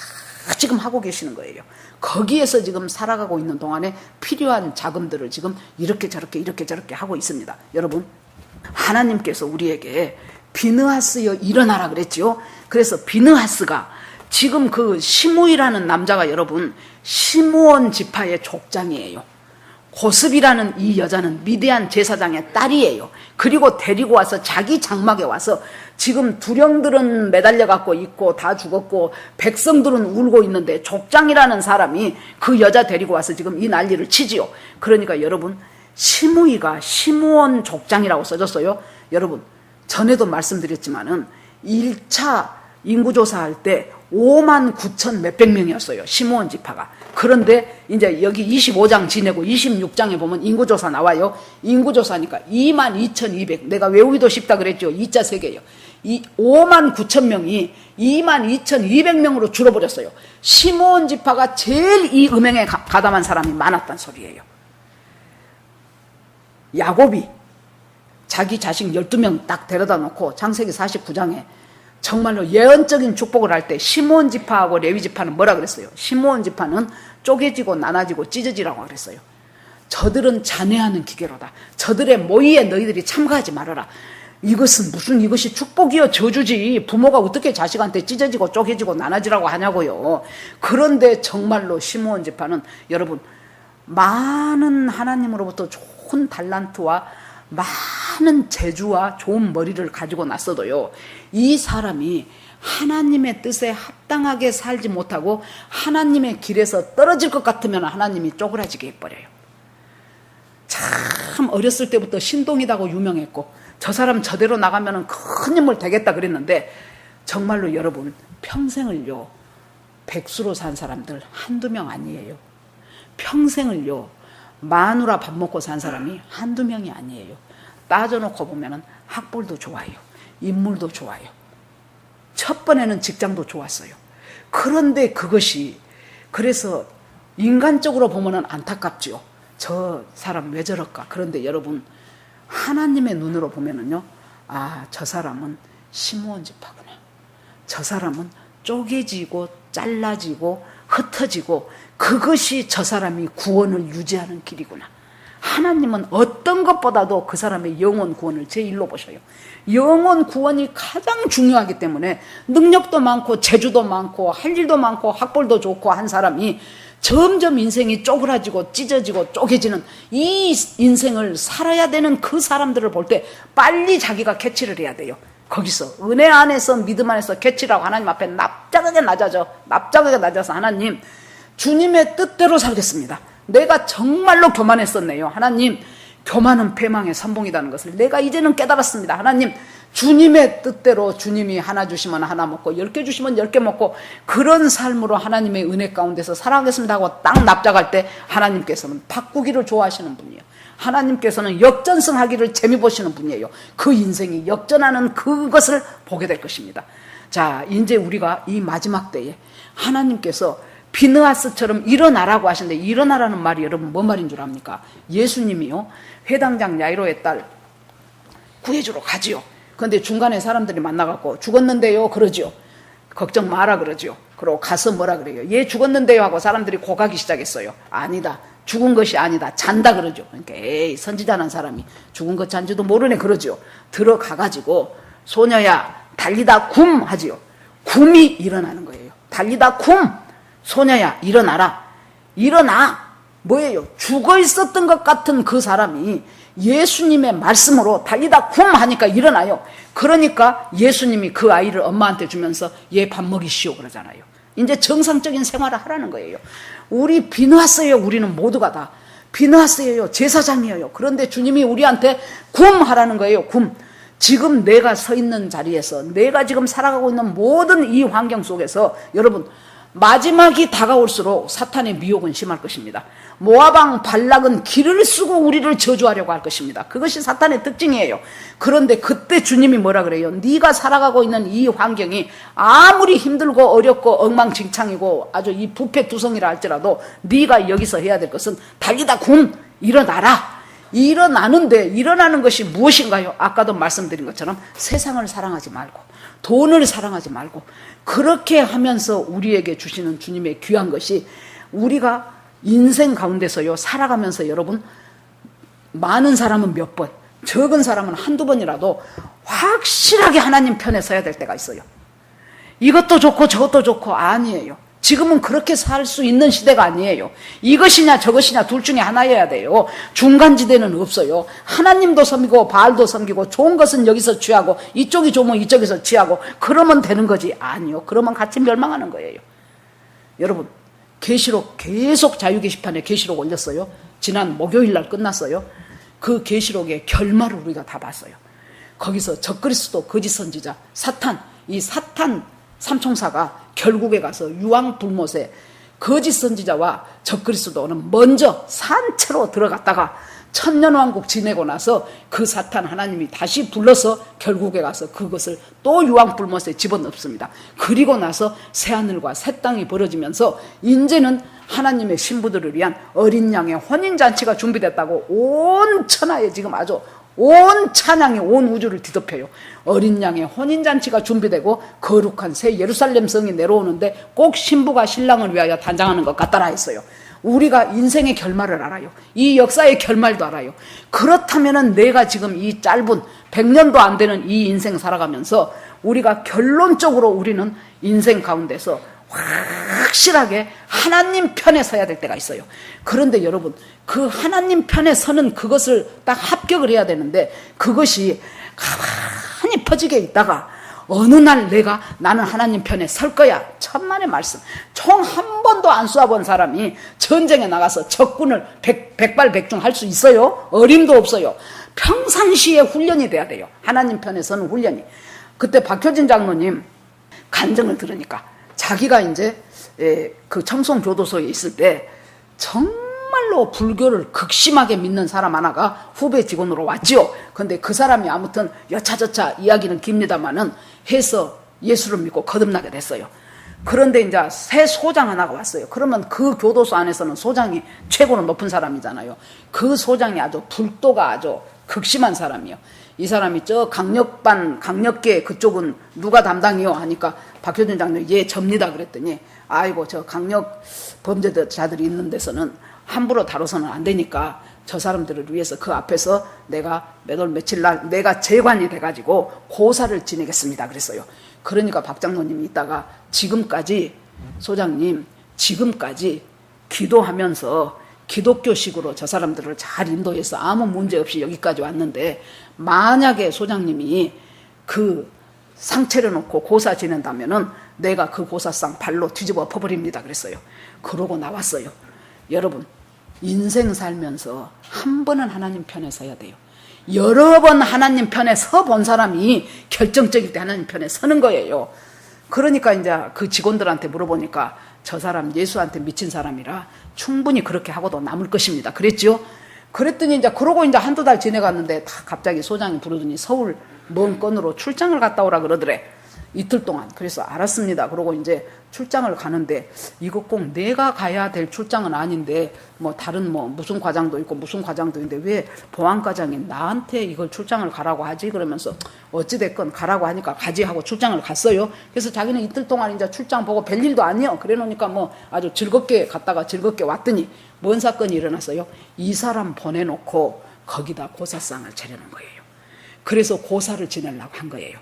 지금 하고 계시는 거예요. 거기에서 지금 살아가고 있는 동안에 필요한 자금들을 지금 이렇게 저렇게 하고 있습니다. 여러분, 하나님께서 우리에게 비느하스여 일어나라 그랬죠. 그래서 비느하스가 지금 그 시므이라는 남자가 여러분 시므온 지파의 족장이에요. 고습이라는 이 여자는 미디안 제사장의 딸이에요. 그리고 데리고 와서 자기 장막에 와서 지금 두령들은 매달려 갖고 있고 다 죽었고 백성들은 울고 있는데 족장이라는 사람이 그 여자 데리고 와서 지금 이 난리를 치지요. 그러니까 여러분, 시므이가 시므온 족장이라고 써졌어요. 여러분, 전에도 말씀드렸지만은 1차 인구조사할 때 5만 9천 몇백 명이었어요. 시므온 지파가. 그런데 이제 여기 25장 지내고 26장에 보면 인구조사 나와요. 인구조사니까 22,200. 내가 외우기도 쉽다 그랬죠. 2자 세계예요. 이 5만 9천 명이 22,200명으로 줄어버렸어요. 시므온 지파가 제일 이 음행에 가담한 사람이 많았단 소리예요. 야곱이 자기 자식 12명 딱 데려다 놓고 창세기 49장에 정말로 예언적인 축복을 할 때 시므온 지파하고 레위 지파는 뭐라 그랬어요? 시므온 지파는 쪼개지고 나눠지고 찢어지라고 그랬어요. 저들은 잔해하는 기계로다. 저들의 모의에 너희들이 참가하지 말아라. 이것이 축복이요 저주지. 부모가 어떻게 자식한테 찢어지고 쪼개지고 나눠지라고 하냐고요. 그런데 정말로 시므온 지파는 여러분 많은 하나님으로부터 좋은 달란트와 많은 재주와 좋은 머리를 가지고 났어도요, 이 사람이 하나님의 뜻에 합당하게 살지 못하고 하나님의 길에서 떨어질 것 같으면 하나님이 쪼그라지게 해버려요. 참 어렸을 때부터 신동이라고 유명했고 저 사람 저대로 나가면 큰 인물 되겠다 그랬는데 정말로 여러분 평생을요 백수로 산 사람들 한두 명 아니에요. 평생을요 마누라 밥 먹고 산 사람이 한두 명이 아니에요. 따져놓고 보면 학벌도 좋아요. 인물도 좋아요. 첫 번에는 직장도 좋았어요. 그런데 그것이 그래서 인간적으로 보면 안타깝죠. 저 사람 왜 저럴까? 그런데 여러분 하나님의 눈으로 보면은요, 아, 저 사람은 시므온 지파구나. 저 사람은 쪼개지고 잘라지고 흩어지고 그것이 저 사람이 구원을 유지하는 길이구나. 하나님은 어떤 것보다도 그 사람의 영혼 구원을 제1로 보셔요. 영혼 구원이 가장 중요하기 때문에 능력도 많고 재주도 많고 할 일도 많고 학벌도 좋고 한 사람이 점점 인생이 쪼그라지고 찢어지고 쪼개지는 이 인생을 살아야 되는 그 사람들을 볼 때 빨리 자기가 캐치를 해야 돼요. 거기서 은혜 안에서 믿음 안에서 캐치라고 하나님 앞에 납작하게 낮아서 하나님 주님의 뜻대로 살겠습니다. 내가 정말로 교만했었네요. 하나님, 교만은 패망의 선봉이라는 것을 내가 이제는 깨달았습니다. 하나님, 주님의 뜻대로 주님이 하나 주시면 하나 먹고 10개 주시면 10개 먹고 그런 삶으로 하나님의 은혜 가운데서 살아가겠습니다 하고 딱 납작할 때 하나님께서는 바꾸기를 좋아하시는 분이에요. 하나님께서는 역전승하기를 재미 보시는 분이에요. 그 인생이 역전하는 그것을 보게 될 것입니다. 자, 이제 우리가 이 마지막 때에 하나님께서 비느하스처럼 일어나라고 하시는데 일어나라는 말이 여러분 뭔 말인 줄 압니까? 예수님이요 회당장 야이로의 딸 구해주러 가지요. 그런데 중간에 사람들이 만나갖고 죽었는데요 그러지요. 걱정 마라 그러지요. 그러고 가서 뭐라 그래요? 얘 죽었는데요 하고 사람들이 고가기 시작했어요. 아니다, 죽은 것이 아니다, 잔다 그러죠. 그러니까 에이 선지자는 사람이 죽은 것 잔지도 모르네 그러지요. 들어가가지고 소녀야 달리다 굼 하지요. 굼이 일어나는 거예요. 달리다 굼, 소녀야 일어나라. 일어나. 뭐예요? 죽어 있었던 것 같은 그 사람이 예수님의 말씀으로 달리다 쿵 하니까 일어나요. 그러니까 예수님이 그 아이를 엄마한테 주면서 얘 밥 먹이시오 그러잖아요. 이제 정상적인 생활을 하라는 거예요. 우리 비누하세요. 우리는 모두가 다 비누하세요. 제사장이에요. 그런데 주님이 우리한테 굼 하라는 거예요. 굼. 지금 내가 서 있는 자리에서, 내가 지금 살아가고 있는 모든 이 환경 속에서 여러분, 마지막이 다가올수록 사탄의 미혹은 심할 것입니다. 모압 발락은 길을 쓰고 우리를 저주하려고 할 것입니다. 그것이 사탄의 특징이에요. 그런데 그때 주님이 뭐라 그래요? 네가 살아가고 있는 이 환경이 아무리 힘들고 어렵고 엉망진창이고 아주 이 부패투성이라 할지라도 네가 여기서 해야 될 것은 달리다 굼 일어나라. 일어나는데 일어나는 것이 무엇인가요? 아까도 말씀드린 것처럼 세상을 사랑하지 말고 돈을 사랑하지 말고 그렇게 하면서 우리에게 주시는 주님의 귀한 것이 우리가 인생 가운데서요 살아가면서 여러분 많은 사람은 몇 번, 적은 사람은 한두 번이라도 확실하게 하나님 편에 서야 될 때가 있어요. 이것도 좋고 저것도 좋고 아니에요. 지금은 그렇게 살 수 있는 시대가 아니에요. 이것이냐 저것이냐 둘 중에 하나여야 돼요. 중간지대는 없어요. 하나님도 섬기고 바알도 섬기고 좋은 것은 여기서 취하고 이쪽이 좋으면 이쪽에서 취하고 그러면 되는 거지. 아니요. 그러면 같이 멸망하는 거예요. 여러분 계시록 계속 자유 게시판에 계시록 올렸어요. 지난 목요일 날 끝났어요. 그 계시록의 결말을 우리가 다 봤어요. 거기서 적그리스도 거짓 선지자 사탄, 이 사탄 삼총사가 결국에 가서 유황불못에 거짓 선지자와 적그리스도는 먼저 산채로 들어갔다가 천년왕국 지내고 나서 그 사탄 하나님이 다시 불러서 결국에 가서 그것을 또 유황불못에 집어넣습니다. 그리고 나서 새하늘과 새 땅이 벌어지면서 이제는 하나님의 신부들을 위한 어린 양의 혼인잔치가 준비됐다고 온 천하에 지금 아주 온 찬양이 온 우주를 뒤덮여요. 어린 양의 혼인잔치가 준비되고 거룩한 새 예루살렘 성이 내려오는데 꼭 신부가 신랑을 위하여 단장하는 것 같다라 했어요. 우리가 인생의 결말을 알아요. 이 역사의 결말도 알아요. 그렇다면 내가 지금 이 짧은 100년도 안 되는 이 인생 살아가면서 우리가 결론적으로 우리는 인생 가운데서 확실하게 하나님 편에 서야 될 때가 있어요. 그런데 여러분 그 하나님 편에 서는 그것을 딱 합격을 해야 되는데 그것이 가만히 퍼지게 있다가 어느 날 나는 하나님 편에 설 거야. 천만의 말씀. 총 한 번도 안 쏘아본 사람이 전쟁에 나가서 적군을 백발백중 할 수 있어요? 어림도 없어요. 평상시에 훈련이 돼야 돼요. 하나님 편에 서는 훈련이. 그때 박효진 장로님 간증을 들으니까 자기가 이제 그 청송교도소에 있을 때 정말로 불교를 극심하게 믿는 사람 하나가 후배 직원으로 왔지요. 근데 그 사람이 아무튼 여차저차 이야기는 깁니다만은 해서 예수를 믿고 거듭나게 됐어요. 그런데 이제 새 소장 하나가 왔어요. 그러면 그 교도소 안에서는 소장이 최고로 높은 사람이잖아요. 그 소장이 아주 불도가 아주 극심한 사람이요. 이 사람이 저 강력계 그쪽은 누가 담당이요? 하니까 박효준 장로님 예 접니다 그랬더니 아이고 저 강력 범죄자들이 있는 데서는 함부로 다뤄서는 안 되니까 저 사람들을 위해서 그 앞에서 내가 몇 월 며칠 날 내가 재관이 돼가지고 고사를 지내겠습니다 그랬어요. 그러니까 박 장로님이 있다가 지금까지 소장님 지금까지 기도하면서 기독교식으로 저 사람들을 잘 인도해서 아무 문제 없이 여기까지 왔는데 만약에 소장님이 그 상체를 놓고 고사 지낸다면은 내가 그 고사상 발로 뒤집어 엎어버립니다 그랬어요. 그러고 나왔어요. 여러분 인생 살면서 한 번은 하나님 편에 서야 돼요. 여러 번 하나님 편에 서본 사람이 결정적일 때 하나님 편에 서는 거예요. 그러니까 이제 그 직원들한테 물어보니까 저 사람 예수한테 미친 사람이라 충분히 그렇게 하고도 남을 것입니다. 그랬죠? 그랬더니 이제 그러고 이제 한두 달 지내갔는데 다 갑자기 소장이 부르더니 서울 먼 건으로 출장을 갔다 오라 그러더래. 이틀 동안. 그래서 알았습니다. 그러고 이제 출장을 가는데 이거 꼭 내가 가야 될 출장은 아닌데 뭐 다른 뭐 무슨 과장도 있고 무슨 과장도 있는데 왜 보안과장이 나한테 이걸 출장을 가라고 하지? 그러면서 어찌됐건 가라고 하니까 가지 하고 출장을 갔어요. 그래서 자기는 이틀 동안 이제 출장 보고 별일도 아니요. 그래 놓으니까 뭐 아주 즐겁게 갔다가 즐겁게 왔더니 뭔 사건이 일어났어요? 이 사람 보내놓고 거기다 고사상을 차려놓은 거예요. 그래서 고사를 지내려고 한 거예요.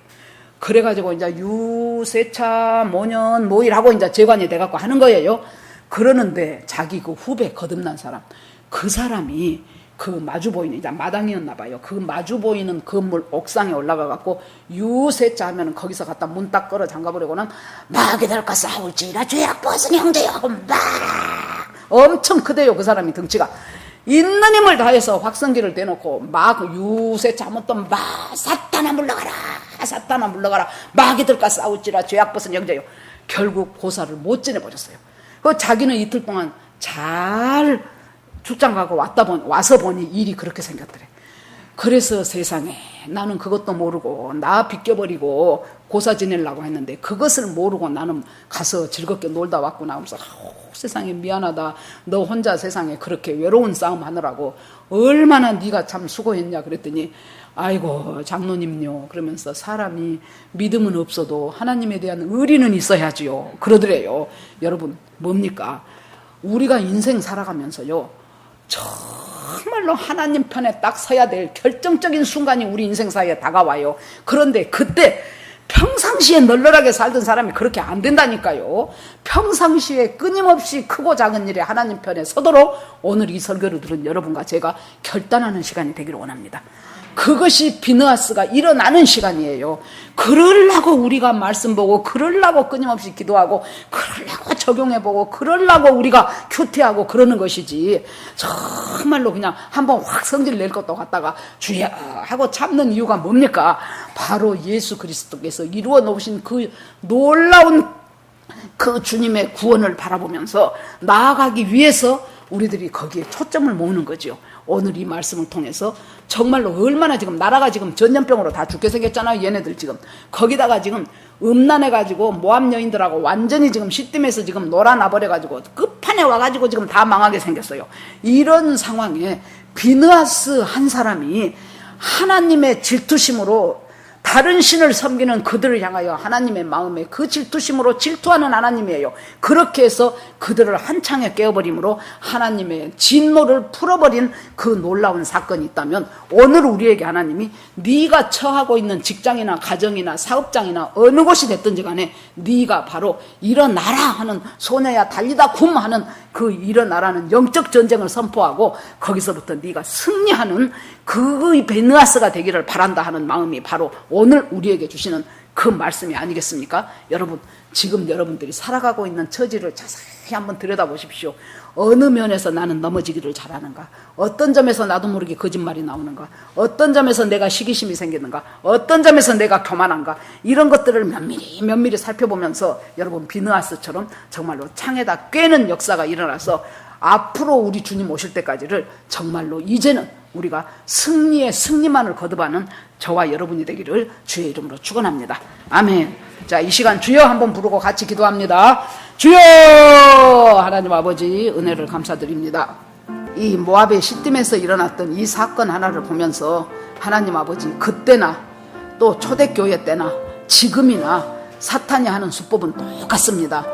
그래가지고 이제 유세차 모년 모일하고 이제 재관이 돼갖고 하는 거예요. 그러는데 자기 그 후배 거듭난 사람, 그 사람이 그 마주 보이는, 이제 마당이었나 봐요. 그 마주 보이는 건물 옥상에 올라가 갖고 유세자 하면은 거기서 갖다 문 딱 걸어 잠가버리고는 마귀들과 싸울지라 죄악 벗은 형제여 하고 막 엄청 크대요. 그 사람이 덩치가 있는 힘을 다해서 확성기를 대놓고 막 유세자 하면 또 막 사탄아 물러가라, 사탄아 물러가라, 마귀들과 싸울지라 죄악 벗은 형제여. 결국 고사를 못 지내버렸어요. 그 자기는 이틀 동안 잘 출장 가고 와서 보니 일이 그렇게 생겼더래. 그래서 세상에 나는 그것도 모르고 나 비껴버리고 고사 지내려고 했는데 그것을 모르고 나는 가서 즐겁게 놀다 왔구나 하면서 세상에 미안하다. 너 혼자 세상에 그렇게 외로운 싸움 하느라고 얼마나 네가 참 수고했냐 그랬더니 아이고 장로님요 그러면서 사람이 믿음은 없어도 하나님에 대한 의리는 있어야지요 그러더래요. 여러분 뭡니까? 우리가 인생 살아가면서요 정말로 하나님 편에 딱 서야 될 결정적인 순간이 우리 인생사에 다가와요. 그런데 그때 평상시에 널널하게 살던 사람이 그렇게 안 된다니까요. 평상시에 끊임없이 크고 작은 일에 하나님 편에 서도록 오늘 이 설교를 들은 여러분과 제가 결단하는 시간이 되기를 원합니다. 그것이 비느하스가 일어나는 시간이에요. 그러려고 우리가 말씀 보고 그러려고 끊임없이 기도하고 그러려고 적용해보고 그러려고 우리가 큐티하고 그러는 것이지 정말로 그냥 한번 확 성질 낼 것도 갖다가 주야 하고 참는 이유가 뭡니까? 바로 예수 그리스도께서 이루어 놓으신 그 놀라운 그 주님의 구원을 바라보면서 나아가기 위해서 우리들이 거기에 초점을 모으는 거죠. 오늘 이 말씀을 통해서 정말로 얼마나 지금 나라가 지금 전염병으로 다 죽게 생겼잖아요. 얘네들 지금 거기다가 지금 음란해가지고 모함 여인들하고 완전히 지금 시뜸해서 지금 놀아나버려가지고 끝판에 와가지고 지금 다 망하게 생겼어요. 이런 상황에 비느하스 한 사람이 하나님의 질투심으로 다른 신을 섬기는 그들을 향하여 하나님의 마음에 그 질투심으로 질투하는 하나님이에요. 그렇게 해서 그들을 한창에 깨어버림으로 하나님의 진노를 풀어버린 그 놀라운 사건이 있다면 오늘 우리에게 하나님이 네가 처하고 있는 직장이나 가정이나 사업장이나 어느 곳이 됐든지 간에 네가 바로 일어나라 하는 소녀야 달리다 굼 하는 그 일어나라는 영적 전쟁을 선포하고 거기서부터 네가 승리하는 그 비느하스가 되기를 바란다 하는 마음이 바로 오늘 우리에게 주시는 그 말씀이 아니겠습니까? 여러분 지금 여러분들이 살아가고 있는 처지를 자세히 한번 들여다보십시오. 어느 면에서 나는 넘어지기를 잘하는가? 어떤 점에서 나도 모르게 거짓말이 나오는가? 어떤 점에서 내가 시기심이 생기는가? 어떤 점에서 내가 교만한가? 이런 것들을 면밀히 살펴보면서 여러분 비느하스처럼 정말로 창에다 꿰는 역사가 일어나서 앞으로 우리 주님 오실 때까지를 정말로 이제는 우리가 승리의 승리만을 거듭하는 저와 여러분이 되기를 주의 이름으로 축원합니다. 아멘. 자, 이 시간 주여 한번 부르고 같이 기도합니다. 주여 하나님 아버지 은혜를 감사드립니다. 이 모압의 시딤에서 일어났던 이 사건 하나를 보면서 하나님 아버지 그때나 또 초대교회 때나 지금이나 사탄이 하는 수법은 똑같습니다.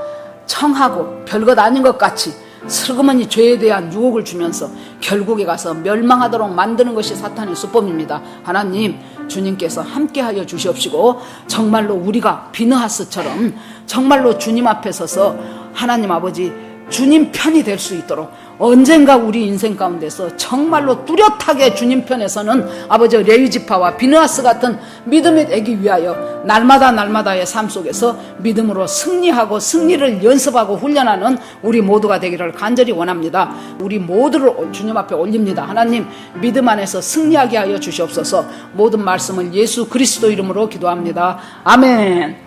청하고 별것 아닌 것 같이 슬그머니 죄에 대한 유혹을 주면서 결국에 가서 멸망하도록 만드는 것이 사탄의 수법입니다. 하나님 주님께서 함께하여 주시옵시고 정말로 우리가 비느하스처럼 정말로 주님 앞에 서서 하나님 아버지 주님 편이 될 수 있도록 언젠가 우리 인생 가운데서 정말로 뚜렷하게 주님 편에서는 아버지 레위지파와 비느하스 같은 믿음이 되기 위하여 날마다의 삶 속에서 믿음으로 승리하고 승리를 연습하고 훈련하는 우리 모두가 되기를 간절히 원합니다. 우리 모두를 주님 앞에 올립니다. 하나님 믿음 안에서 승리하게 하여 주시옵소서. 모든 말씀을 예수 그리스도 이름으로 기도합니다. 아멘.